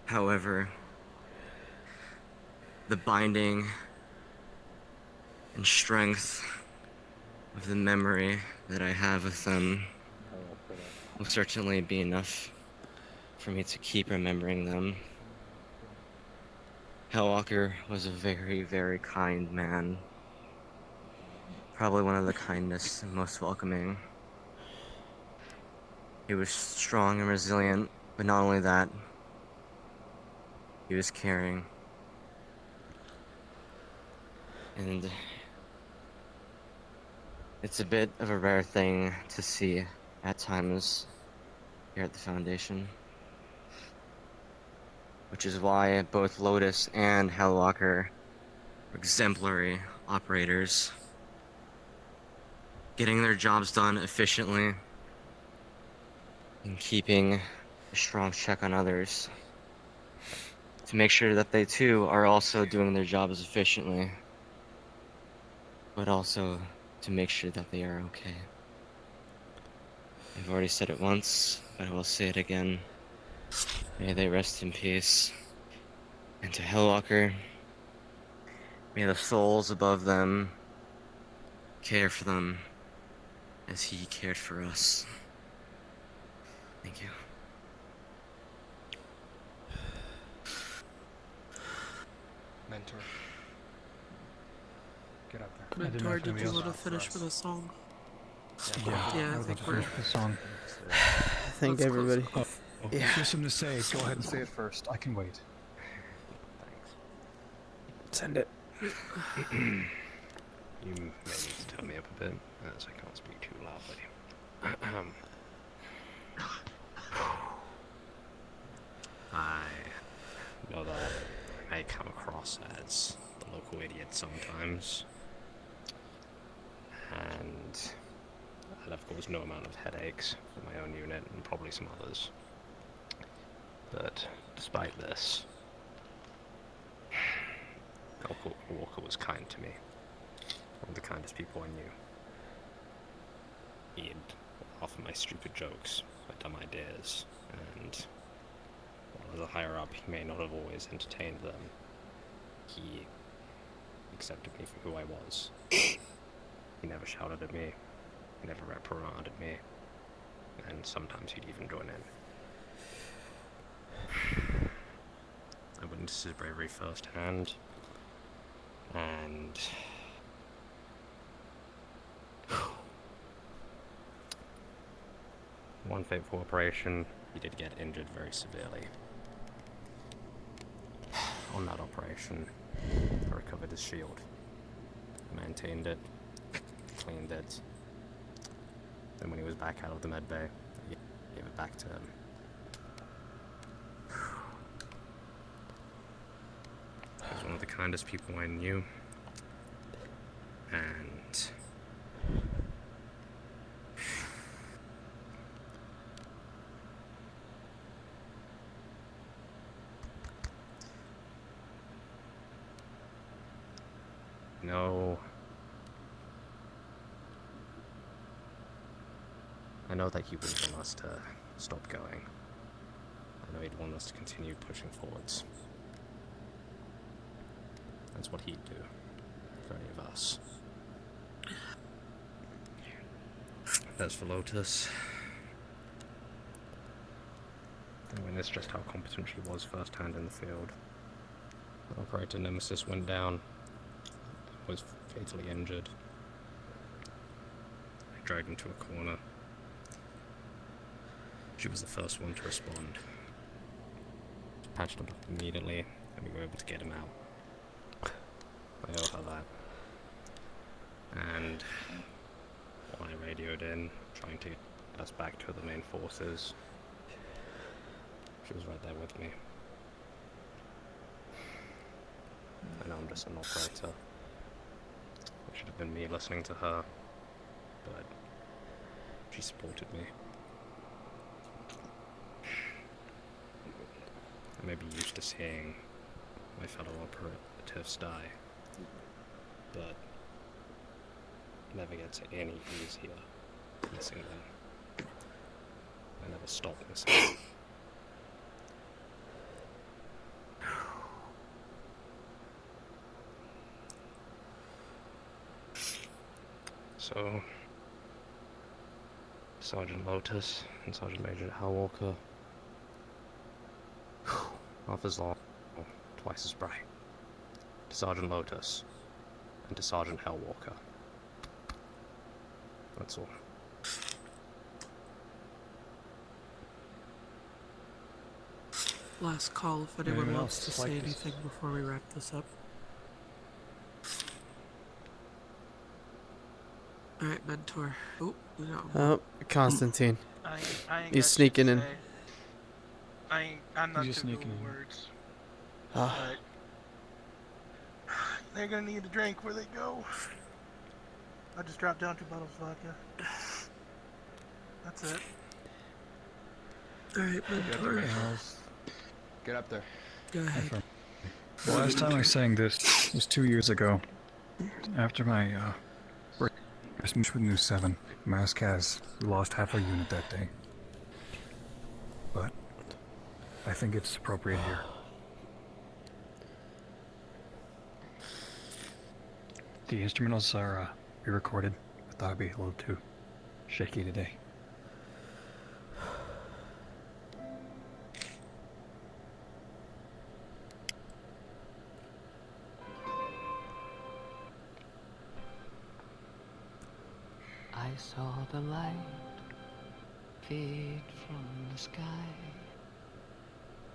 However, the binding and strength of the memory that I have with them will certainly be enough for me to keep remembering them. Hellwalker was a very, very kind man. Probably one of the kindest and most welcoming. He was strong and resilient, but not only that, he was caring. And it's a bit of a rare thing to see at times here at the Foundation. Which is why both Lotus and Hellwalker are exemplary operators, getting their jobs done efficiently and keeping a strong check on others to make sure that they too are also doing their jobs efficiently, but also to make sure that they are okay. I've already said it once, but I will say it again. May they rest in peace. And to Hellwalker, may the souls above them care for them as he cared for us. Thank you. Mentor. Get up there. Mentor, did you want to finish with a song? Yeah, Yeah, I I would love think to we're... finish the song. Thank Let's close everybody. it off. If you have something to say, go ahead and say it first. I can wait. Send it. You may need to turn me up a bit, as I can't speak too loudly. I know that I may come across as the local idiot sometimes, and that have caused no amount of headaches for my own unit and probably some others. But despite this, Walker was kind to me. One of the kindest people I knew. He'd laugh at my stupid jokes, my dumb ideas, and while as a higher up he may not have always entertained them, he accepted me for who I was. He never shouted at me, he never reprimanded me, and sometimes he'd even join in. I witnessed his bravery firsthand, and one fateful operation, he did get injured very severely. On that operation, I recovered his shield, maintained it, cleaned it. Then when he was back out of the med bay, I gave it back to him. He was one of the kindest people I knew, and no, I know that he wouldn't want us to stop going. I know he'd want us to continue pushing forwards. That's what he'd do for any of us. As for Lotus, I witnessed just how competent she was firsthand in the field. Operator Nemesis went down, was fatally injured. I dragged him to a corner. She was the first one to respond. She patched him up immediately, and we were able to get him out. I owe her that. And when I radioed in, trying to get us back to the main forces, she was right there with me. I know I'm just an operator. It should have been me listening to her, but she supported me. I may be used to seeing my fellow operatives die, but it never gets any easier missing them. I never stop missing them. So, Sergeant Lotus and Sergeant Major Hellwalker, half as long, twice as bright. To Sergeant Lotus and to Sergeant Hellwalker. That's all. Last call if anyone Anyone wants to else say like this? anything before we wrap this up. Alright, Mentor. Oh, we got one. Oh, Constantine. I ain't He's got sneaking shit in. to say. I'm not He's just too good sneaking with in. words. Ah. But they're gonna need a drink where they go. I just dropped down 2 bottles of vodka. That's it. Alright, Mentor. Get up there. Go ahead. The last time I sang this was 2 years ago. After my Christmas with New 7, Mascaz lost half our unit that day. But I think it's appropriate here. The instrumentals are re-recorded. I thought I'd be a little too shaky today. I saw the light fade from the sky.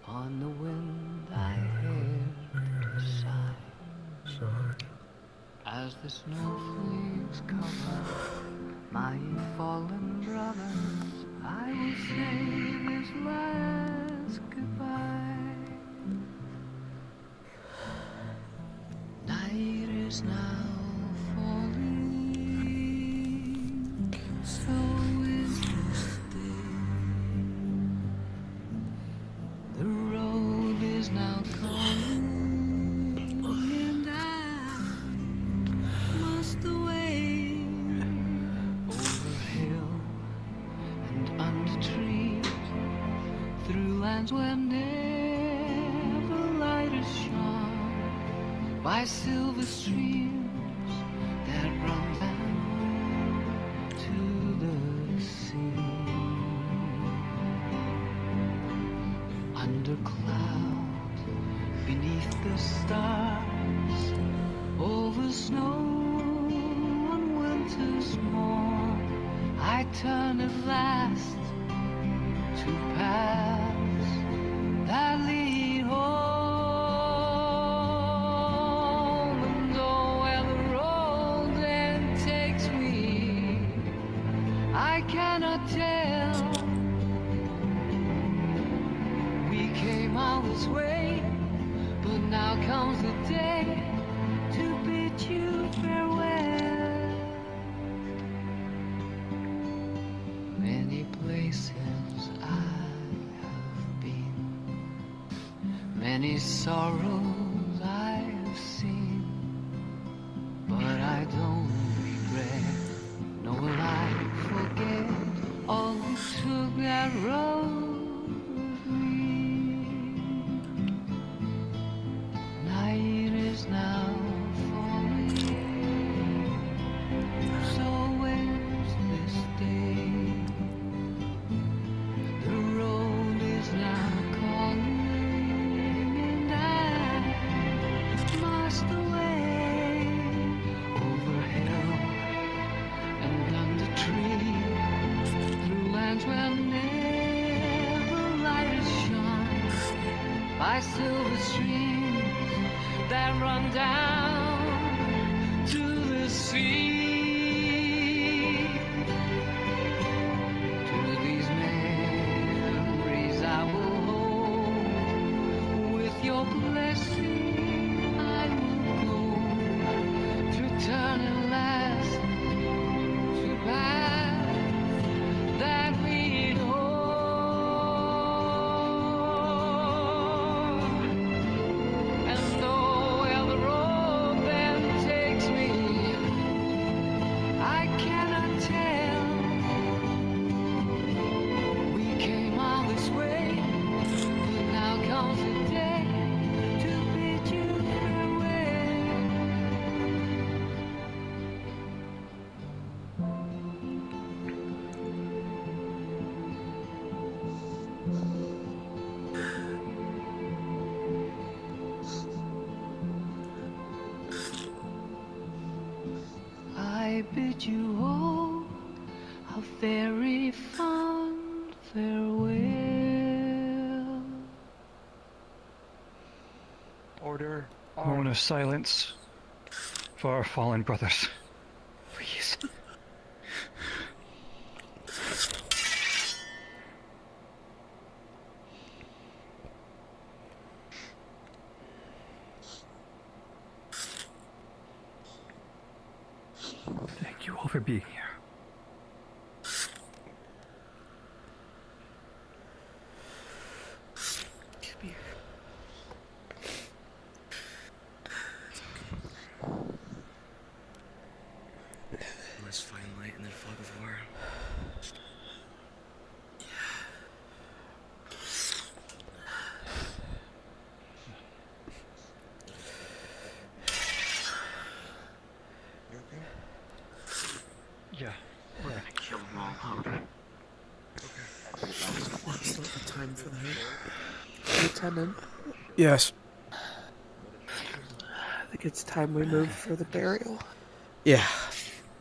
On the wind I heard a sigh. As the snowflakes cover my fallen brothers, I will say this last goodbye. Night is now falling. So is this day. The road is now calling, and I must away over hill and under trees, through lands where never light is shone, by silver streams that run down to the sea. Under clouds, beneath the stars, over snow on winter's morn, I turn at last to paths that lead home. And oh, where the road then takes me, I cannot tell. We came all this way, but now comes the day to bid you farewell. Many places I have been, many sorrows I have seen, but I don't regret, nor will I forget all who took that road with me. Night is now falling, so ends this day. The road is now calling, and I must away over hill and under tree, through lands where never light is shone, by silver streams that run down to the sea. To these memories I will hold, with your blessing I will go, to turn at last to paths that lead home. And though where the road then takes me, I cannot tell. We came all this way, but now comes the day to bid you farewell. I bid you all a very fond farewell. Order. A moment of silence for our fallen brothers. Please. Thank you all for being here. Let's find light in the fog of war. Yeah. We're gonna kill them all, huh? What's the time for that? Lieutenant? Yes. I think it's time we move for the burial. Yeah.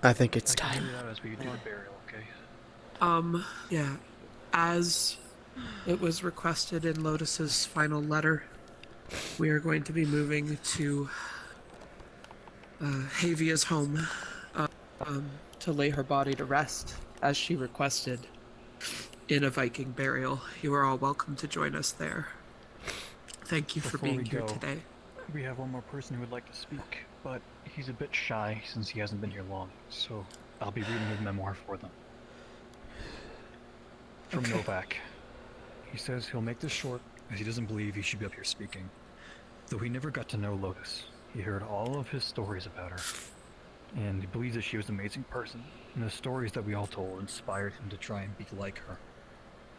I think it's time. As we do the burial, okay? Yeah. As it was requested in Lotus's final letter, we are going to be moving to Havia's home to lay her body to rest, as she requested, in a Viking burial. You are all welcome to join us there. Thank you for Before being we here go, today. We have one more person who would like to speak, but he's a bit shy since he hasn't been here long, so I'll be reading his memoir for them. from Novak. He says he'll make this short, as he doesn't believe he should be up here speaking. Though he never got to know Lotus, he heard all of his stories about her, and he believes that she was an amazing person, and the stories that we all told inspired him to try and be like her.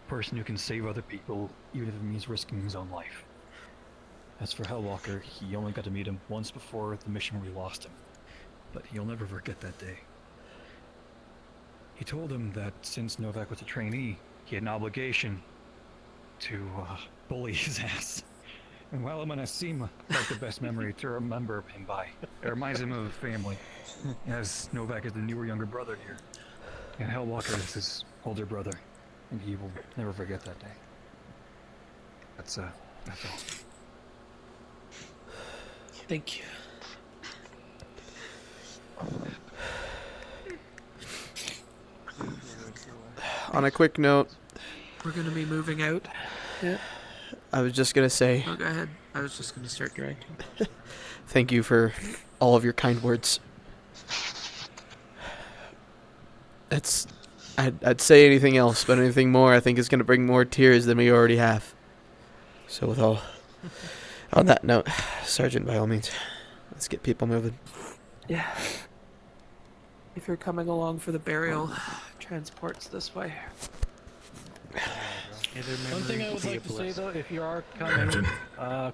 A person who can save other people, even if it means risking his own life. As for Hellwalker, he only got to meet him once before the mission where we lost him, but he'll never forget that day. He told him that since Novak was a trainee, he had an obligation to bully his ass. And while it might not seem like the best memory to remember him by, it reminds him of the family, as Novak is the newer younger brother here, and Hellwalker is his older brother, and he will never forget that day. That's all. Thank you. On a quick note, We're gonna be moving out. Yeah. I was just gonna say, Oh, go ahead. I was just gonna start directing. thank you for all of your kind words. I'd say anything else, but anything more I think is gonna bring more tears than we already have. So with all, on that note, Sergeant, by all means, let's get people moving. Yeah. If you're coming along for the burial, transport's this way. One thing I would like to say though, if you are coming,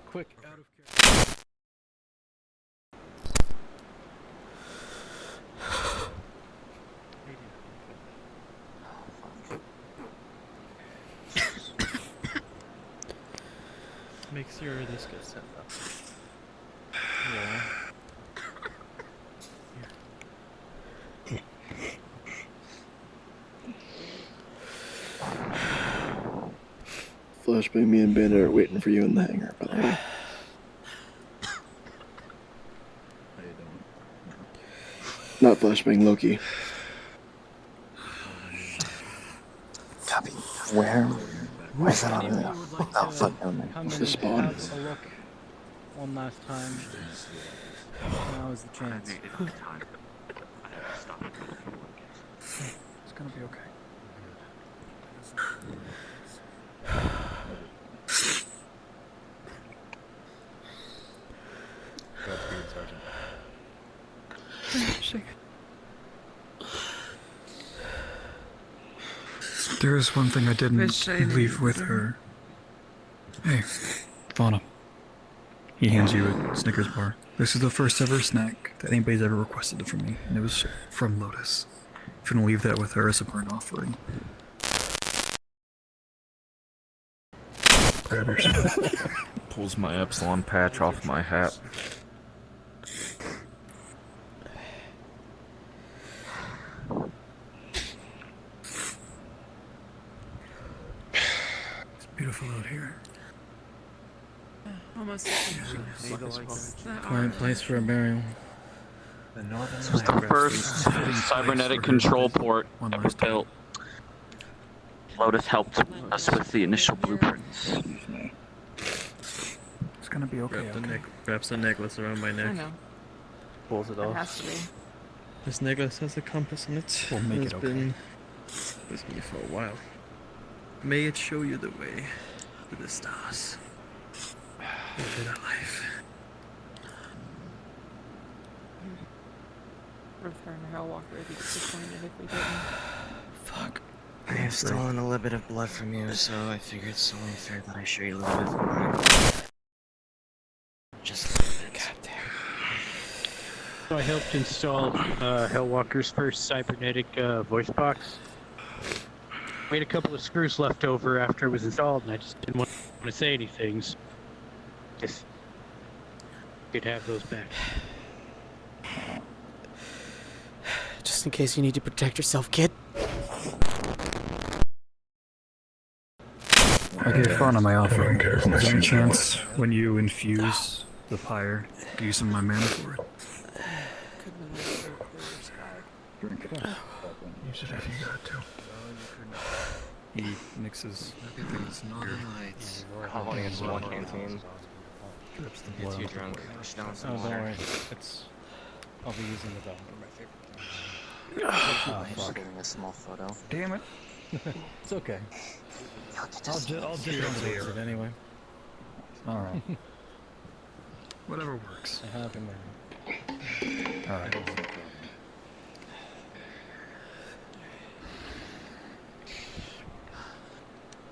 quick out of Make sure this gets sent up. Yeah. Flashbang, me and Bandit are waiting for you in the hangar, by the way. How you doing? Not Flashbang, Loki. Copy. Where? Where's that on there? Oh, fuck no, man. come It's in the spawn. and have a look one last time. Now is the chance. It's gonna be okay. Godspeed, Sergeant. There is one thing I didn't Wish I knew. leave with her. Hey, Fauna. He hands you a Snickers bar. This is the first ever snack that anybody's ever requested from me, and it was from Lotus. If you want to leave that with her as a burnt offering. Grab yourself. Pulls my Epsilon patch off my hat. It's beautiful out here. Almost. Quiet place for a burial. This was the first cybernetic control port ever built. Lotus helped us with the initial blueprints. It's gonna be okay. Wraps the necklace around my I neck. know. Pulls it It off. has to be. This necklace has a compass in it. We'll make It's it okay. been with me for a while. May it show you the way to the stars. Into the life. Return to Hellwalker would be disappointed if we didn't. Fuck. I have stolen a little bit of blood from you, so I figured it's only fair that I show you a little bit of mine. Just a little bit. God damn. So I helped install Hellwalker's first cybernetic voice box. We had a couple of screws left over after it was installed, and I just didn't want to say anything. So just could have those back. Just in case you need to protect yourself, kid. I gave Fauna my offering. Is there any chance when you infuse the pyre, use some of my mana for it? Drink it. Use it if you got to. He mixes everything's Northern Lights. Calling it small canteen. drips the Gets blood. you drunk. Push down some Oh, don't water. worry. I'll be using the dog. Oh, he's getting a small photo. Damn it. It's okay. I'll dip it onto it anyway. Alright. Whatever works. I have him ready. Alright.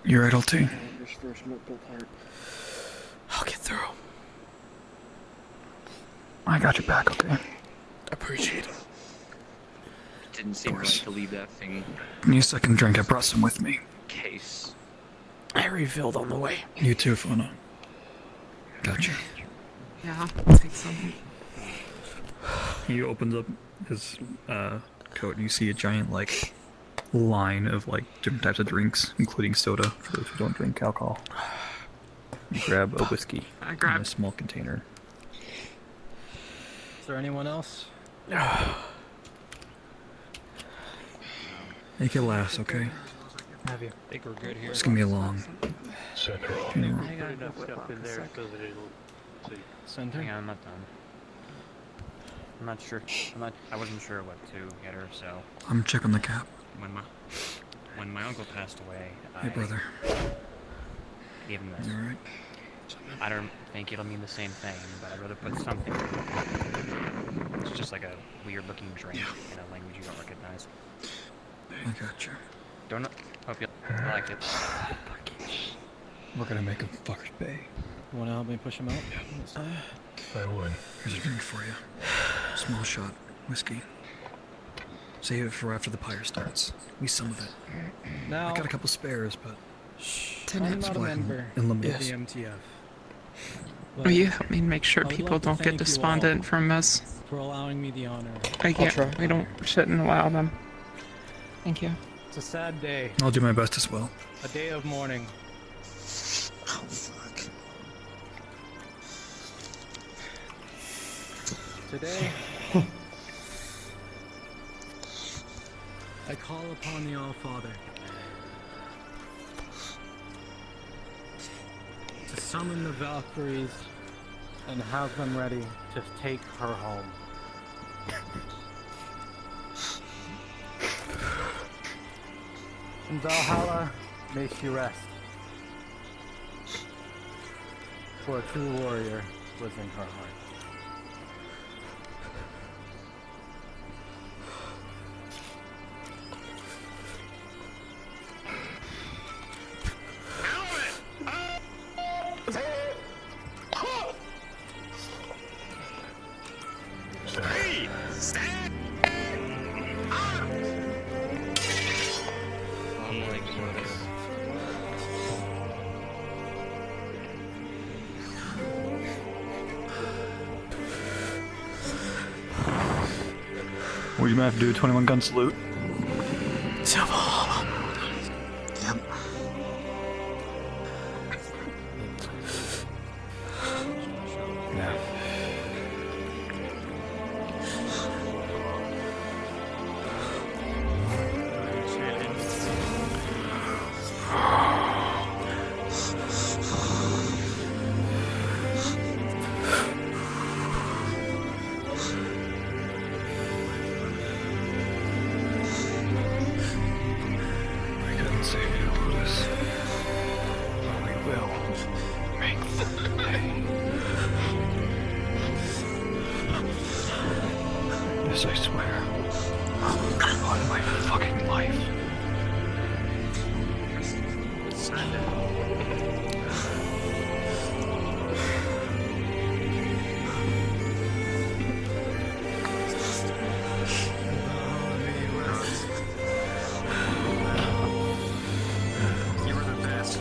You're right, LT. I'll get through. I got your back, okay? Appreciate it. Didn't seem right to leave that thing Give me a second drink, I brought some with me. case. I refilled on the way. You too, Fauna. Gotcha. Yeah, I'll take some. He opens up his coat and you see a giant, like, line of, like, different types of drinks, including soda, for those who don't drink alcohol. You grab a whiskey I in grabbed a small container. Is there anyone else? Make it last, okay? Have you? I think we're good here. It's gonna be a long funeral. I got enough stuff in there so that it'll. Hang on, I'm not done. I'm not sure. I wasn't sure what to get her, so. I'm checking the cap. When my uncle passed away, Hey, brother. gave him this. You alright? I don't think it'll mean the same thing, but I'd rather put something. It's just like a weird-looking drink in a language you don't recognize. I gotcha. Don't. Hope you like it. We're gonna make him fuckers pay. You wanna help me push him out? I would. Here's a drink for you. Small shot. Whiskey. Save it for after the pyre starts. We some of it. Now, I got a couple spares, but... I'm not a member in of limit. the MTF. Will you help me make sure I would people like to don't get thank you despondent all from us? for allowing me the honor. I can't. We don't. Shouldn't allow them. Thank you. It's a sad day. I'll do my best as well. A day of mourning. Oh, fuck. Today, I call upon the All-Father to summon the Valkyries and have them ready to take her home. In Valhalla, may she rest. For a true warrior was in her heart. What you might have to do a 21 gun salute. Yep. Yeah. We couldn't save you, Lotus. But we will make them pay. Yes, I swear. On my fucking life. You were the best.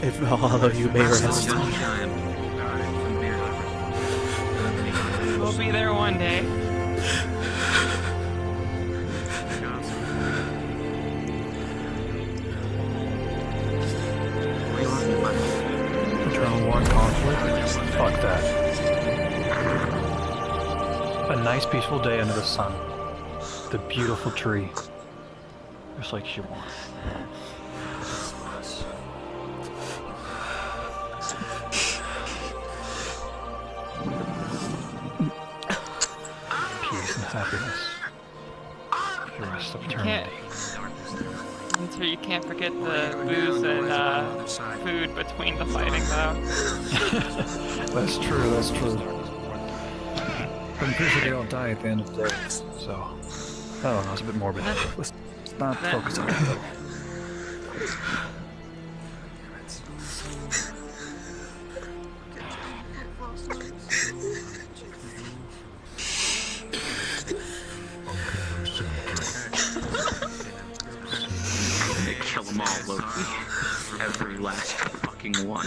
If Valhalla you may rest. We'll be there one day. Internal war and conflict? Fuck that. A nice peaceful day under the sun. The beautiful tree. Just like she wants. happiness. For the rest of eternity. I'm sure you can't forget the booze and food between the fighting, though. That's true, that's true. But I'm pretty sure they all die at the end of the day, so... I don't know, it's a bit morbid. Let's not focus on that, though. They kill them all, Loki. Every last fucking one.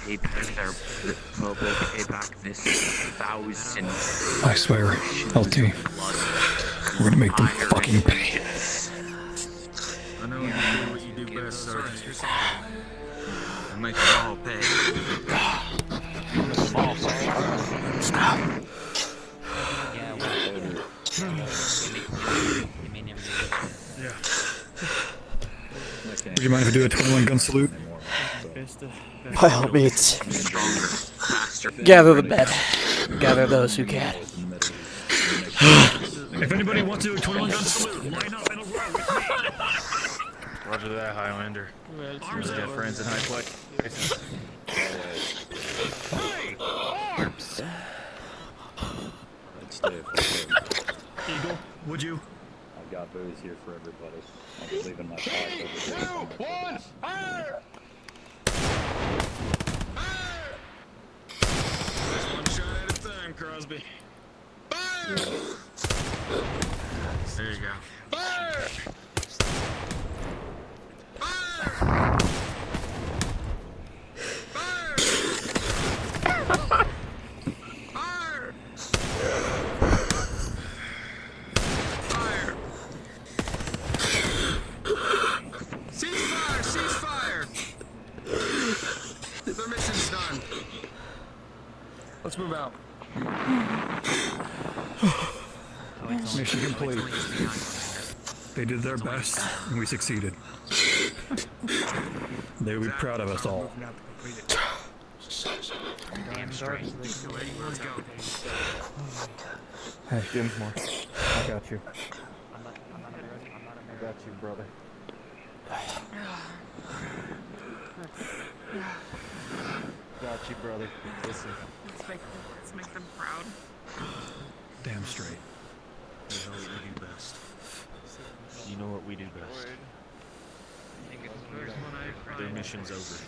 They pay their payback this 1,000. I swear, LT, we're gonna make them fucking pay. I know you do what you do best, Sergeant. I make them all pay. Would you mind if I do a 21 gun salute? By all means. Gather the bed. Gather those who can. If anybody wants to do a 21 gun salute, line up in a row with me. Roger that, Highlander. Arms got friends in high places. Arms! Eagle, would you? I've got booze here for everybody. I'll be leaving my pipe over here. 2, 1, fire! Just one shot at a time, Crosby. Fire! There you go. Fire! Fire! Their mission's done. Let's move out. Mission complete. They did their best, and we succeeded. They will be proud of us all. Damn straight. Let's go. Hey, Dinsmore. I got you. I got you, brother. Got you, brother. Listen. Let's make them proud. Damn straight. You know what we do best. You know what we do best. Their mission's over.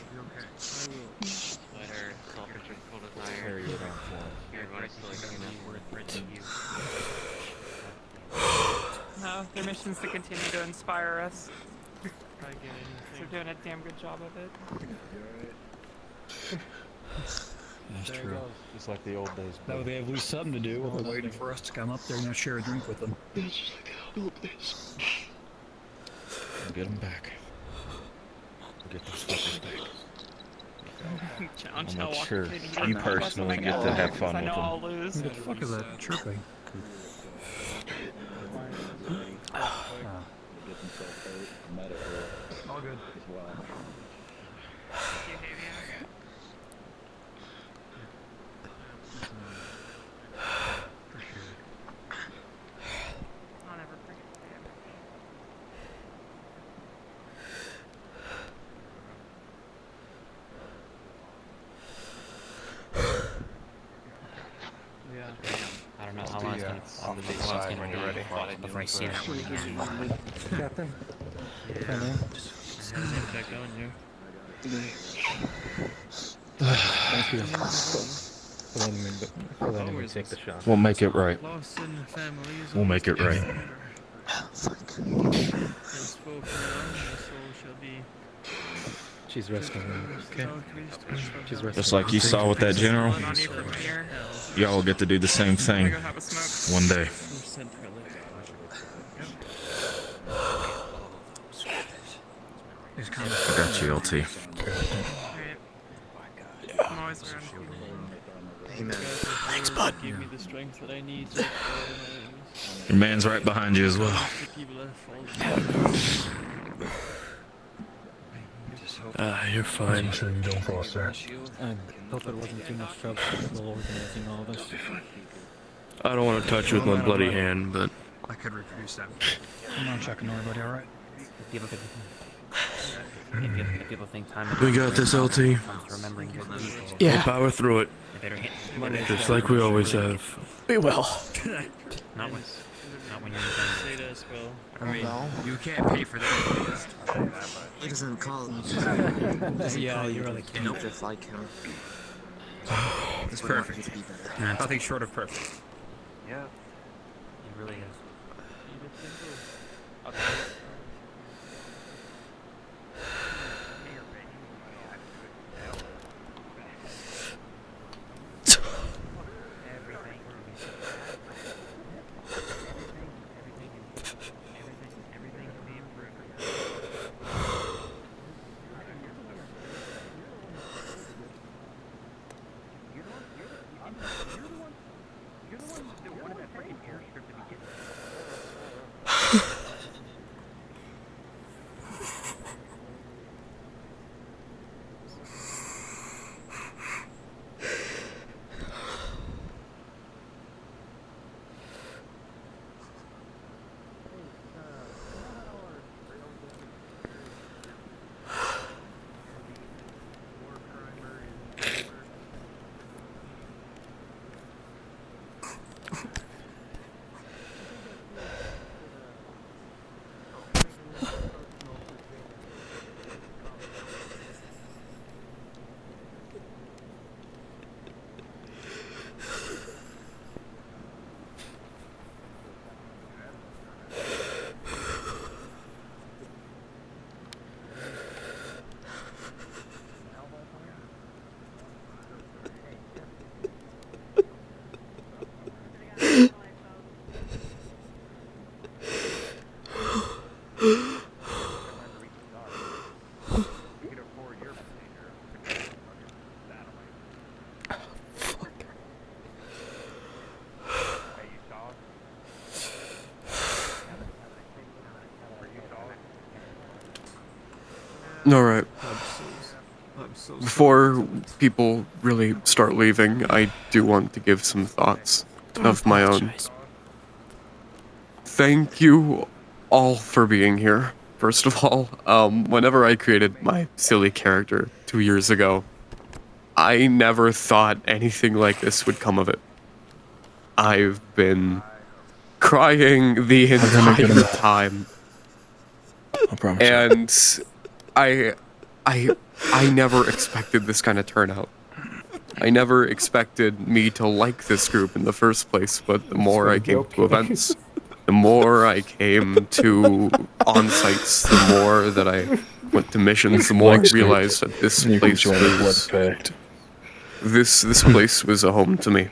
Sweater, self-respectful desire. Carry it on for him. Your voice is like enough worth to you. No, their mission's to continue to inspire us. They're doing a damn good job of it. That's true. Just like the old days. That way they have at least something to do while they're waiting for us to come up there and share a drink with them. It's just like the old days. We'll get them back. We'll get those fuckers back. Challenge I'll make Hellwalker sure Kitty. you That's personally something get I'll to do, have 'cause fun I with know them. I'll lose. Who the fuck is that chirping? All good. I'll never forget that. I don't know how long it's gonna be ready before I see that one again. Captain? Yeah. Check on you. Thank you. For letting me take the shot. We'll make it right. We'll make it right. She's resting. Okay. She's resting. Just like you saw with that general, y'all will get to do the same thing one day. I got you, LT. I'm always around. Thanks, bud. Give me the strength that I need. Your man's right behind you as well. You're fine. I'm sure you don't cross there. I hope it wasn't too much trouble organizing all this. I don't want to touch you with my bloody hand, but I could reproduce that. I'm not checking everybody, alright? If people think time we got this, LT. remembering good people. Yeah. We'll power through it. Just like we always have. We will. Not when you're Say this, bro. I mean, No. you can't pay for that. He doesn't call him. Yeah, you really can't. can't. Just like him. It's perfect. Nothing short of perfect. Yeah. It really is. Alright. Before people really start leaving, I do want to give some thoughts of my own. Thank you all for being here. First of all, whenever I created my silly character 2 years ago, I never thought anything like this would come of it. I've been crying the entire time. I promise. And I never expected this kind of turnout. I never expected me to like this group in the first place, but the more I came to events, the more I came to on-sites, the more that I went to missions, the more I realized that this place was... This place was a home to me.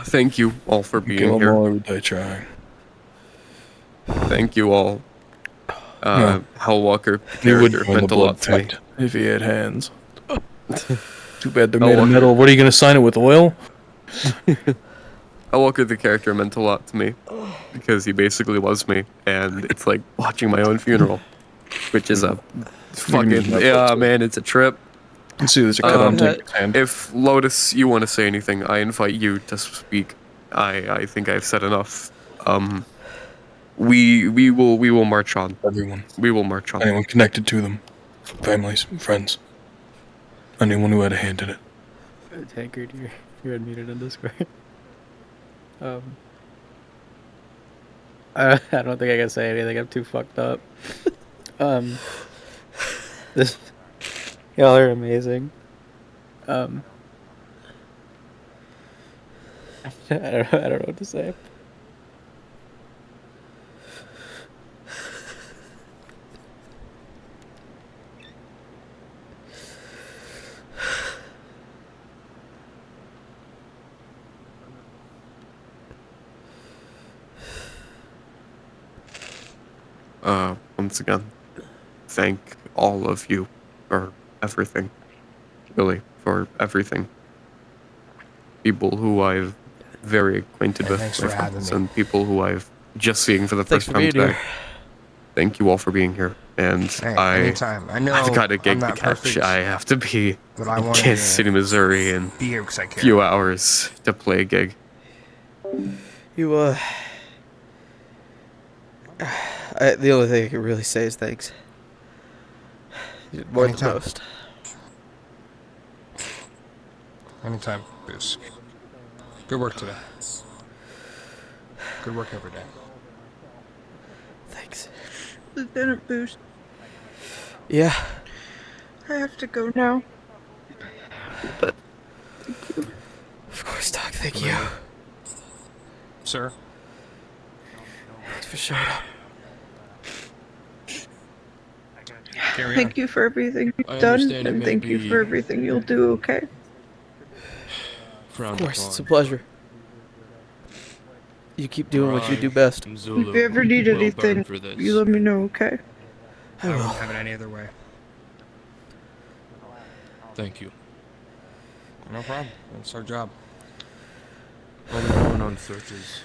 Thank you all for being Kill 'em here. all every day trying. Thank you all. Hellwalker He would character join the meant a blood lot to me. pact if he had hands. Too bad they're made of metal. What are you gonna sign it with, oil? Hellwalker the character meant a lot to me because he basically was me, and it's like watching my own funeral, which is a fucking man. It's a trip. You see, there's a cut on Tinker's hand. If Lotus, you want to say anything, I invite you to speak. I think I've said enough. We will march on. Everyone. We will march on. Anyone connected to them, families, friends, anyone who had a hand in it. Tankard, you're unmuted in Discord. I don't think I can say anything. I'm too fucked up. This, y'all are amazing. I don't know what to say. Once again, thank all of you for everything. Really, for everything. People who I've very acquainted with, thanks my for having friends, me. and people who I've just seen for the Thanks first for time being today. here. Thank you all for being here, and Hey, I've anytime. I know got a gig I'm to not catch. perfect. I have to be But I in wanted Kansas to City, Missouri in be here 'cause I a care. few hours to play a gig. You, the only thing I can really say is thanks. You did more than Anytime. most. Anytime, Boost. Good work today. Good work every day. Thanks. Lieutenant Boost, Yeah. I have to go now. But thank you. Of course, Doc. Thank you. Sir? Thanks for showing up. Carry Thank you for everything I you've done, understand it and may thank you be for everything you'll do, okay? Of course, it's a pleasure. You keep doing what you do I best. am If Zulu. you ever need Will burn anything, for this. you let me know, okay? I I will. wouldn't have it any other way. Thank you. No problem. That's our job. I'll be going on searches.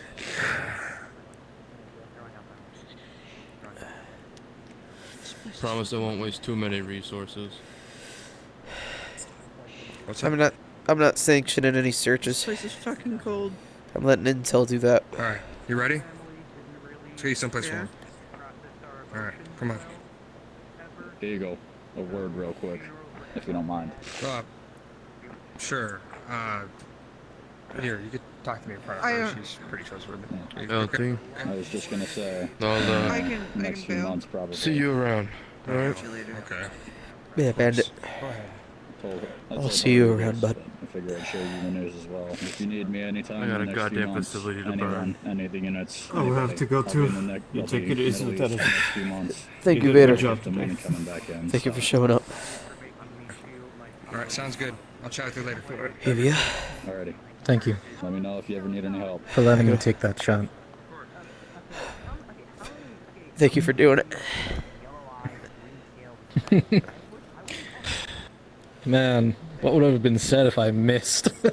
Promise I won't waste too many resources. What's I'm not sanctioning any searches. This place is fucking cold. I'm letting Intel do that. Alright, you ready? Let's get you someplace warm. Alright, come on. Here you go. A word real quick, if you don't mind. Sure. Here, you could talk to me in front of I her. don't- She's pretty trustworthy. LT. I was just gonna say, I can next few bail. months probably. See you around. Alright? Okay. Yeah, Bandit. Go ahead. I'll see you around, bud. I figured I'd show you the news as well. If you need me anytime I got in a the next few goddamn months, facility to anyone, burn. any of the units, Oh, we have anybody, to go I'll be too. in the next- You I'll take be it in easy, the Middle East Lieutenant. in the next few months. Thank you, did a Vader. good job The money today. coming back in. Thank you for so- showing up. Alright, sounds good. I'll chat with you later. Give ya. Alrighty. Thank you Let me know if you ever need any help. for letting me take that shot. Thank you for doing it. Man, what would have been said if I missed? I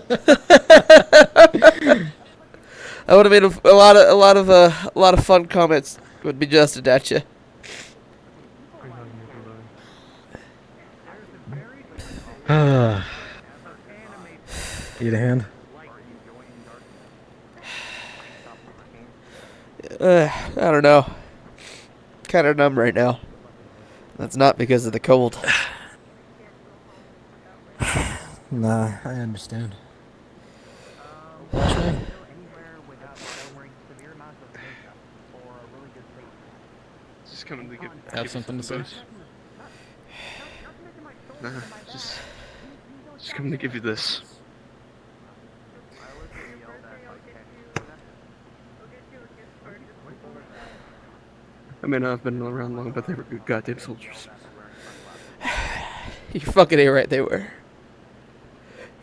would have made a lot of fun comments would be justed at you. Need a hand? I don't know. Kind of numb right now. That's not because of the cold. Nah, I understand. Just coming to give. Have something to say? Nah, just coming to give you this. I may not have been around long, but they were good goddamn soldiers. You're fucking A right, they were.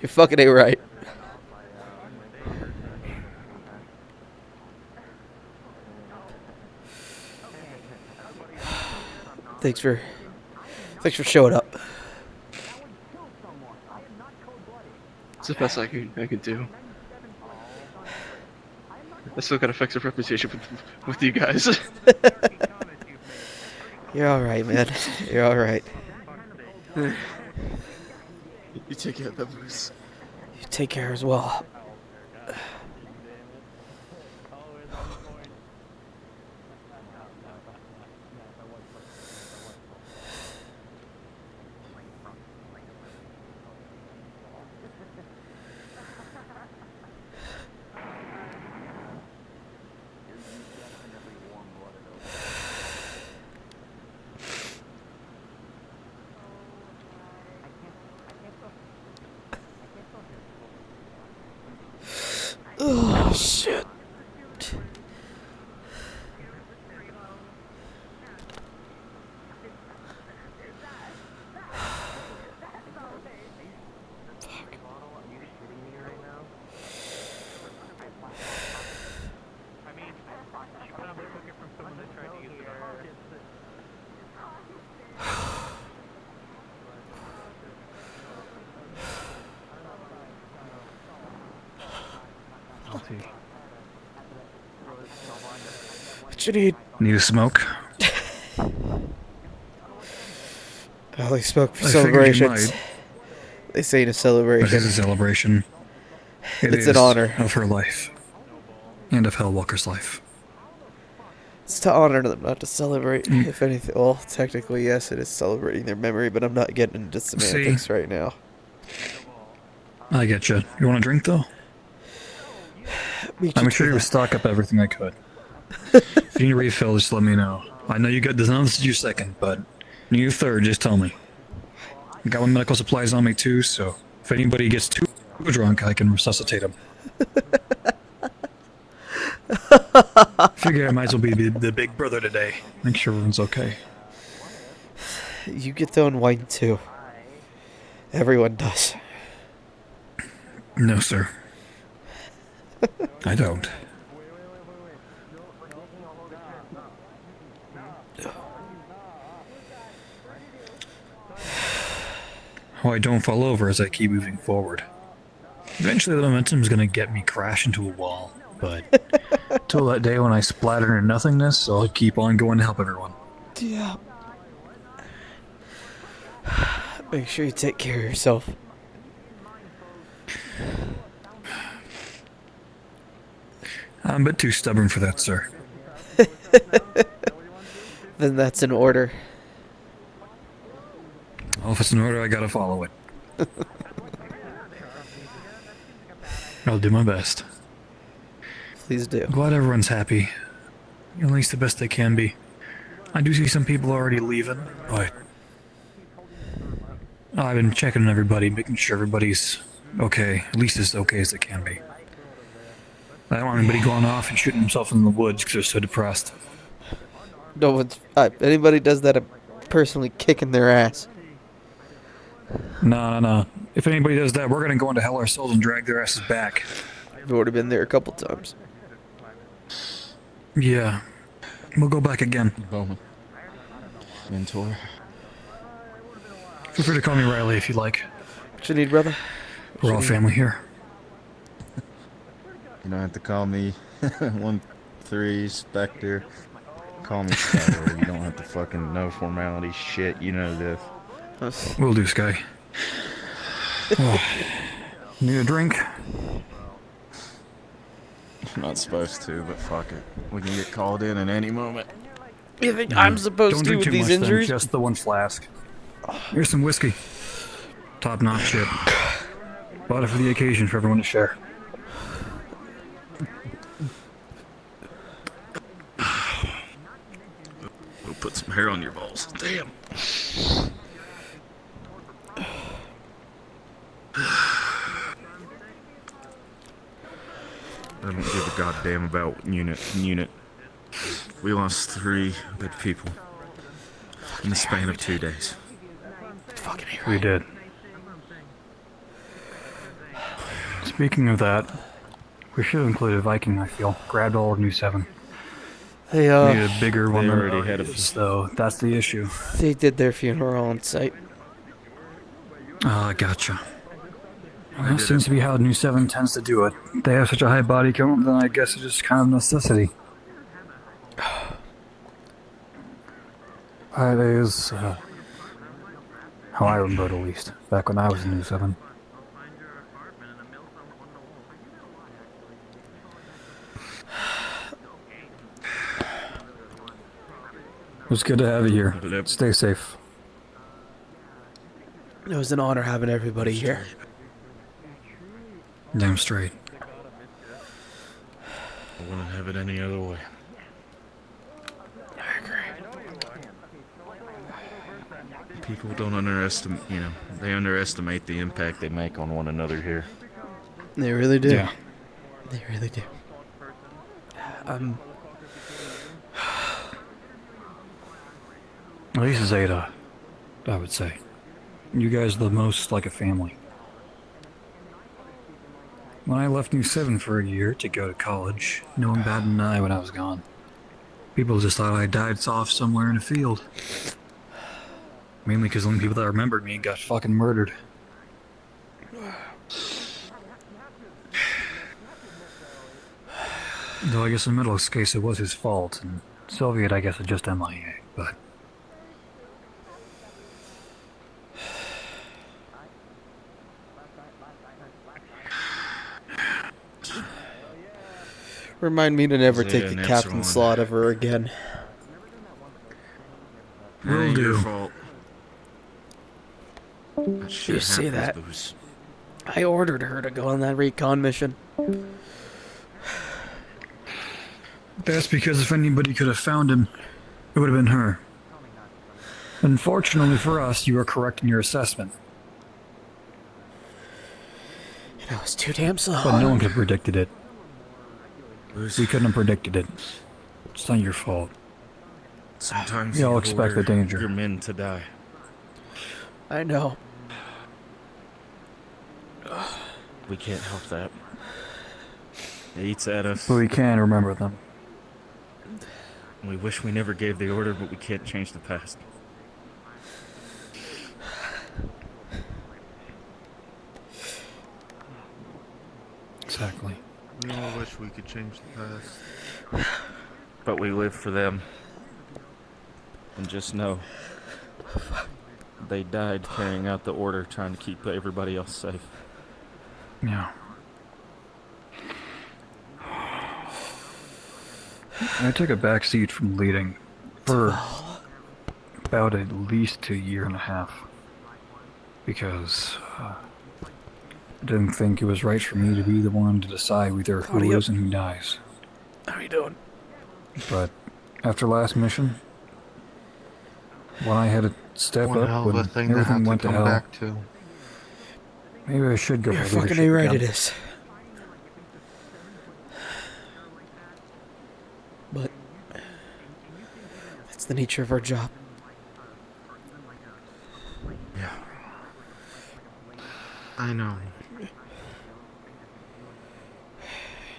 You're fucking A right. Thanks for showing up. It's the best I can do. I still gotta fix a reputation with you guys. You're alright, man. You're alright. You take care of that, Bruce. You take care as well. Oh, shit. What you need? Need a smoke? I only smoke for I figured you celebrations. might. This ain't a But celebration. this is a celebration. It's an honor. Of her life. And of Hellwalker's life. It's to honor them, not to celebrate. If anything, well, technically, yes, it is celebrating their memory, but I'm not getting into semantics right now. I get you. You want a drink, though? I'm sure you stock up everything I could. If you need a refill, just let me know. I know you got this. This is your second, but when you third, just tell me. I got my medical supplies on me too, so if anybody gets too drunk, I can resuscitate them. Figure I might as well be the big brother today. Make sure everyone's okay. You get to unwind too. Everyone does. No, sir. I don't. Oh, I don't fall over as I keep moving forward. Eventually the momentum's gonna get me crash into a wall, but till that day when I splatter into nothingness, I'll keep on going to help everyone. Yeah. Make sure you take care of yourself. I'm a bit too stubborn for that, sir. Then that's an order. Well, if it's an order, I gotta follow it. I'll do my best. Please do. Glad everyone's happy. At least the best they can be. I do see some people already leaving, but I've been checking on everybody, making sure everybody's okay, at least as okay as they can be. I don't want anybody going off and shooting themselves in the woods because they're so depressed. No one's. Anybody does that, I'm personally kicking their ass. No. If anybody does that, we're gonna go into hell ourselves and drag their asses back. We've already been there a couple times. Yeah. We'll go back again. Bowman. Mentor. Feel free to call me Riley if you like. What you need, brother? We're all family here. You don't have to call me 1-3 Spectre. Call me Skyler. You don't have to fucking know formality shit. You know this. Will do, Sky. Oh. Need a drink? I'm not supposed to, but fuck it. We can get called in at any moment. You think I'm supposed Don't to drink with too these much, then, injuries? just the one flask. Here's some whiskey. Top-notch shit. Bought it for the occasion for everyone to share. We'll put some hair on your balls. Damn. I don't give a goddamn about unit. We lost 3 good people in the span of 2 days. We did. Speaking of that, we should have included a Viking, I feel. Grabbed all of New 7. They, Need a bigger one they than already had ours, though. That's the issue. They did their funeral on site. Ah, gotcha. Well, that seems to be how New 7 tends to do it. They have such a high body count, then I guess it's just kind of necessity. That is how I remember it, at least, back when I was in New 7. It's good to have you here. Stay safe. It was an honor having everybody here. Damn straight. I wouldn't have it any other way. People don't underestimate, they underestimate the impact they make on one another here. They really do. Yeah. They really do. At least Zeta, I would say. You guys are the most like a family. When I left New 7 for a year to go to college, no one batted an eye when I was gone. People just thought I died off somewhere in a field. Mainly because the only people that remembered me got fucking murdered. Though I guess in Middle's case it was his fault, and Soviet I guess is just MIA, but... Remind me to never Zeta take and the captain Epsilon. slot ever again. That ain't your fault. That shit You see happens, that? Booze. I ordered her to go on that recon mission. That's because if anybody could have found him, it would have been her. Unfortunately for us, you were correct in your assessment. I was too damn slow. But no one could have predicted it. We couldn't have predicted it. It's not your fault. Sometimes We all you expect the order danger. your men to die. I know. We can't help that. It eats at us. But we can remember them. We wish we never gave the order, but we can't change the past. Exactly. We all wish we could change the past. But we live for them. And just know, they died carrying out the order, trying to keep everybody else safe. Yeah. I took a back seat from leading for about at least a year and a half. Because I didn't think it was right for me to be the one to decide either who lives and who dies. How are you doing? But after last mission, when I had to step One up, hell of when a thing to everything have to went to come hell, back to. maybe I should go You're for fucking leadership right again. it is. But that's the nature of our job. Yeah. I know.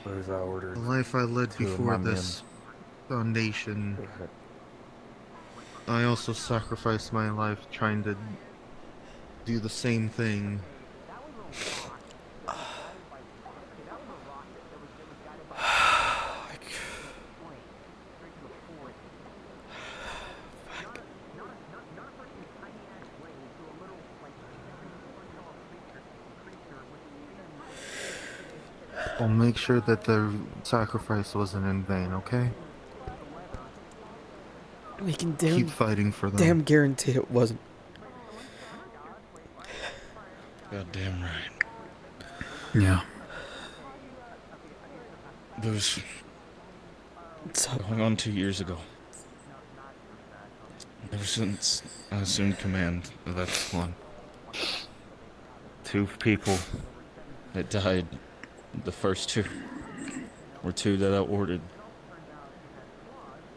The life I led before this foundation, I also sacrificed my life trying to do the same thing. I'll make sure that the sacrifice wasn't in vain, okay? We can Keep fighting for them. damn guarantee it wasn't. Goddamn right. Yeah. Booze. Going on 2 years ago. Ever since I assumed command of Epsilon, 2 people that died. The first 2 were 2 that I ordered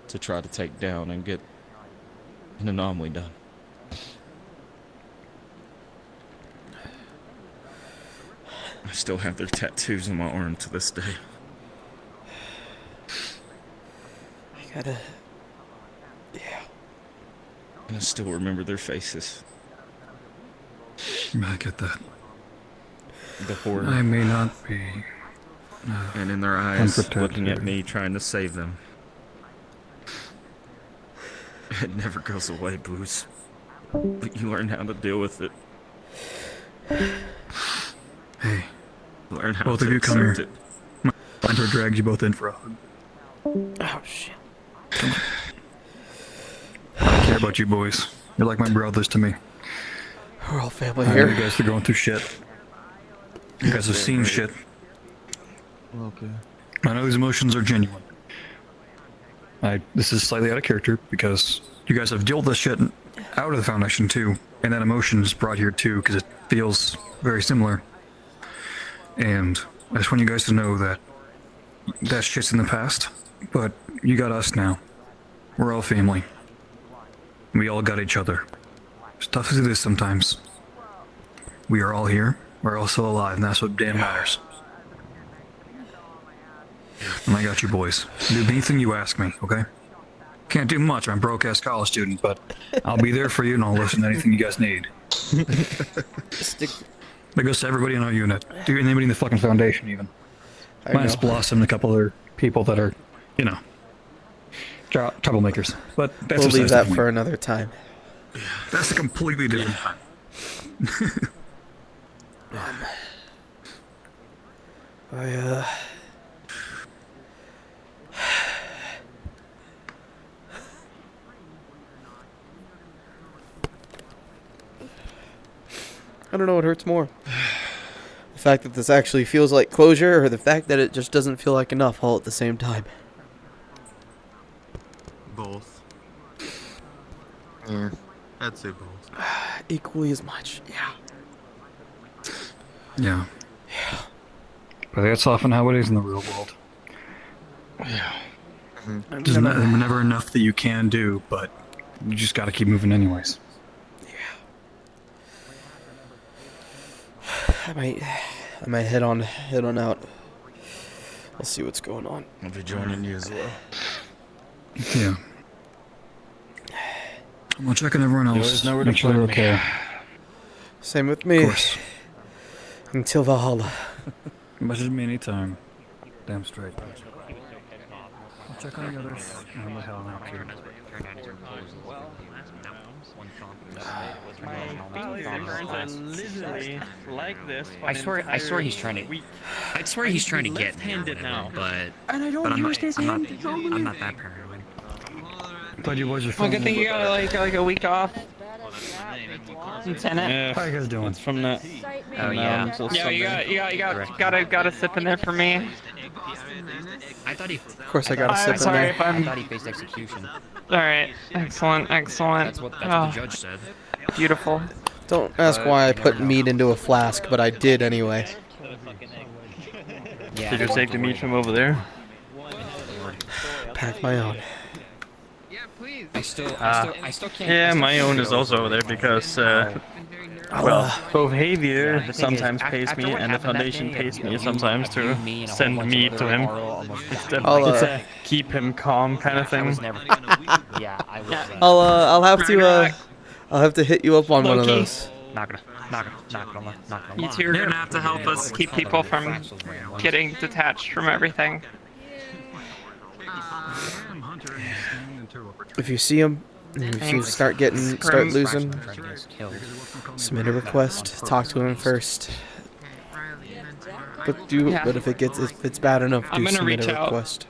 to try to take down and get an anomaly done. I still have their tattoos on my arm to this day. I gotta... Yeah. And I still remember their faces. I get that. The horror. I may not be... and in their eyes, unprotected. looking at me, trying to save them. It never goes away, Booze. But you learn how to deal with it. Hey. Learn how Both to of you come accept here. it. My mentor dragged you both in for a hug. Oh, shit. Come on. I care about you boys. You're like my brothers to me. We're all family I know here. you guys are going through shit. You guys have seen shit. Okay. I know these emotions are genuine. This is slightly out of character because you guys have dealt this shit out of the Foundation too, and that emotion is brought here too because it feels very similar. And I just want you guys to know that that shit's in the past, but you got us now. We're all family. We all got each other. It's tough as it is sometimes. We are all here. We're all still alive, and that's what damn matters. And I got you boys. Do anything you ask me, okay? Can't do much. I'm a broke-ass college student, but I'll be there for you, and I'll listen to anything you guys need. That goes to everybody in our unit. Do anybody in the fucking Foundation, even. I Minus know. Blossom and a couple other people that are, you know, troublemakers. But that's We'll leave besides that the point. for another time. That's a completely different time. I don't know what hurts more. The fact that this actually feels like closure, or the fact that it just doesn't feel like enough all at the same time. Both. Yeah. I'd say both. Equally as much, yeah. Yeah. But that's often how it is in the real world. Yeah. There's never enough that you can do, but you just gotta keep moving anyways. I might head on out. I'll see what's going on. I'll be joining you as well. Yeah. I'm gonna check on everyone You else. always know where to Make sure they're find me. okay. Same with me. Of course. Until Valhalla. Message me anytime. Damn straight. I'll check on the others. And what the hell now, kid? I swear he's trying to. I swear he's trying to get me, now. but And I don't but use this hand to go with I'm it. not that paranoid. Thought you was your Well, phone. good thing you got like a week off. Lieutenant. Yeah. How you guys doing? It's from that. Oh yeah. Yeah, you got a sip in there for me. I thought he. Of course, I got a sip in sorry there. if I I'm. thought he faced execution. All right, excellent. That's what the judge said. Beautiful. Don't ask why I put meat into a flask, but I did anyway. Yeah. Did you take the meat from over there? Pack my own. I still can't. Yeah, my own is also over there because, both Javier thing is, sometimes pays after me what and the happened that Foundation day, pays me you, sometimes you, to me, and a whole send bunch of meat other to him. oral almost It's a, I'll, it's a keep him calm kind of I thing. was never. Yeah, I was. I'll have to hit you up on one of those. Not gonna lie. You two are gonna have to help us keep people from getting detached from everything. If you see him, if you start losing, submit a request. Talk to him first. But if it's bad enough, I'm do gonna submit reach a out. request.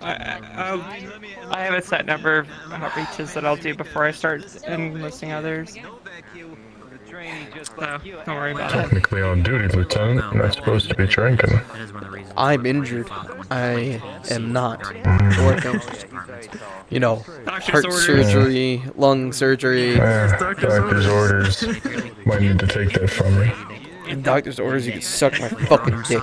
I have a set number of outreaches that I'll do before I start enlisting others. So, don't worry about it. Technically on duty, Lieutenant. You're not supposed to be drinking. I'm injured. I am not working. You know, heart orders. surgery, lung surgery. Doctor's orders. Might need to take that from me. And doctor's orders, you can suck my fucking dick.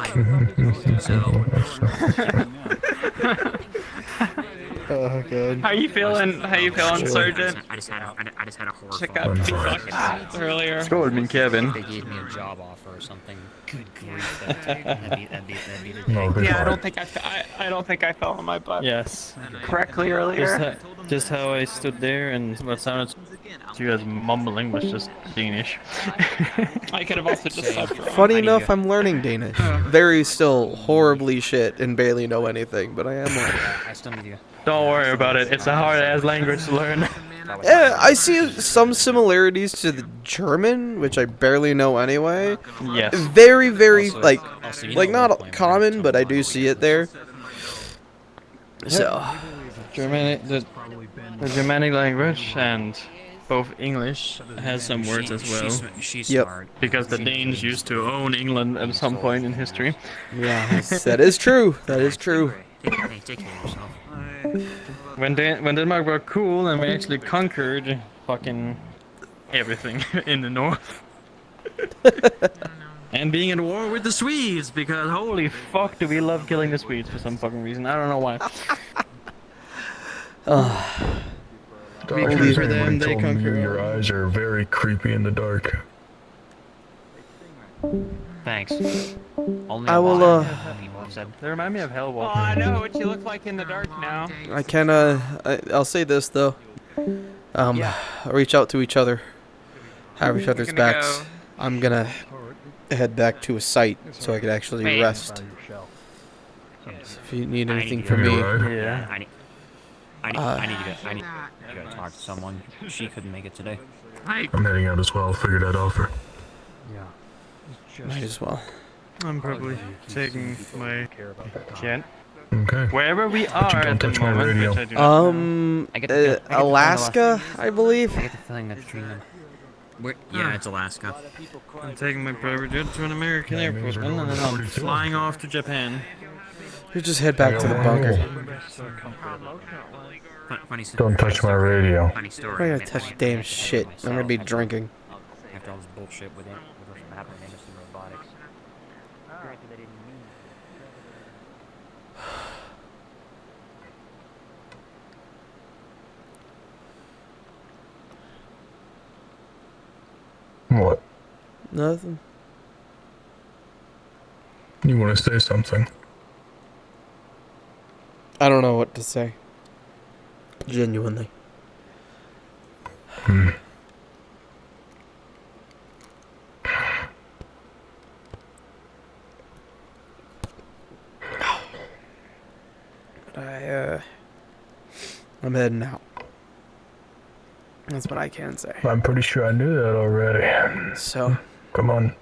Oh god. How you feeling, Sergeant? I just had a horrible. Check out the earlier. Scold me, Kevin. They gave me a job offer or something. Good grief. That'd be the No, day. Yeah, I don't think I fell on my butt. Yes. Correctly earlier. Just how I stood there and what sounded to you as mumbling was just Danish. I could have also just slept wrong. Funny enough, I'm learning Danish. Very still horribly shit and barely know anything, but I am learning. I still need you. Don't worry about it. It's a hard-ass language to learn. Yeah, I see some similarities to the German, which I barely know anyway. Yes. Very, very, Also, like not common, but I do see it there. So, The Germanic language and both English has some words as well. She's Yep. smart. Because the Danes used to own England at some point in history. yeah, that is true. That is true. Take care of yourself. When Denmark were cool and we actually conquered fucking everything in the north. And being at war with the Swedes, because holy fuck do we love killing the Swedes for some fucking reason. I don't know why. We conquer them, they conquer Your eyes are very creepy in the dark. Thanks. Only I will, people said. They remind me of Oh, Hellwalker. I know what you look like in the dark now. I can, I'll say this though. Reach out to each other. Have each other's You're gonna backs. go- I'm gonna head back to a site so I can actually Wait. rest. So if you need anything I need from me, Yeah. I need to go talk to someone. She couldn't make it today. I'm heading out as well. Figured I'd offer. might as well. I'm probably taking my jet. Okay. Wherever we But are you don't at the touch my moment, radio. which I do not know. I get the feeling Alaska, I believe. I get the feeling that's between them. Yeah, it's Alaska. I'm taking my private jet to an American airport, and then I'm flying off to Japan. You just head back to the bunker. Don't touch my radio. I'm not gonna touch damn shit. I'm gonna be drinking. After all this bullshit with what's happening in industry robotics. Granted, they didn't mean What? Nothing. You want to say something? I don't know what to say. Genuinely. Hmm. But I'm heading out. That's what I can say. I'm pretty sure I knew that already. So? Come on.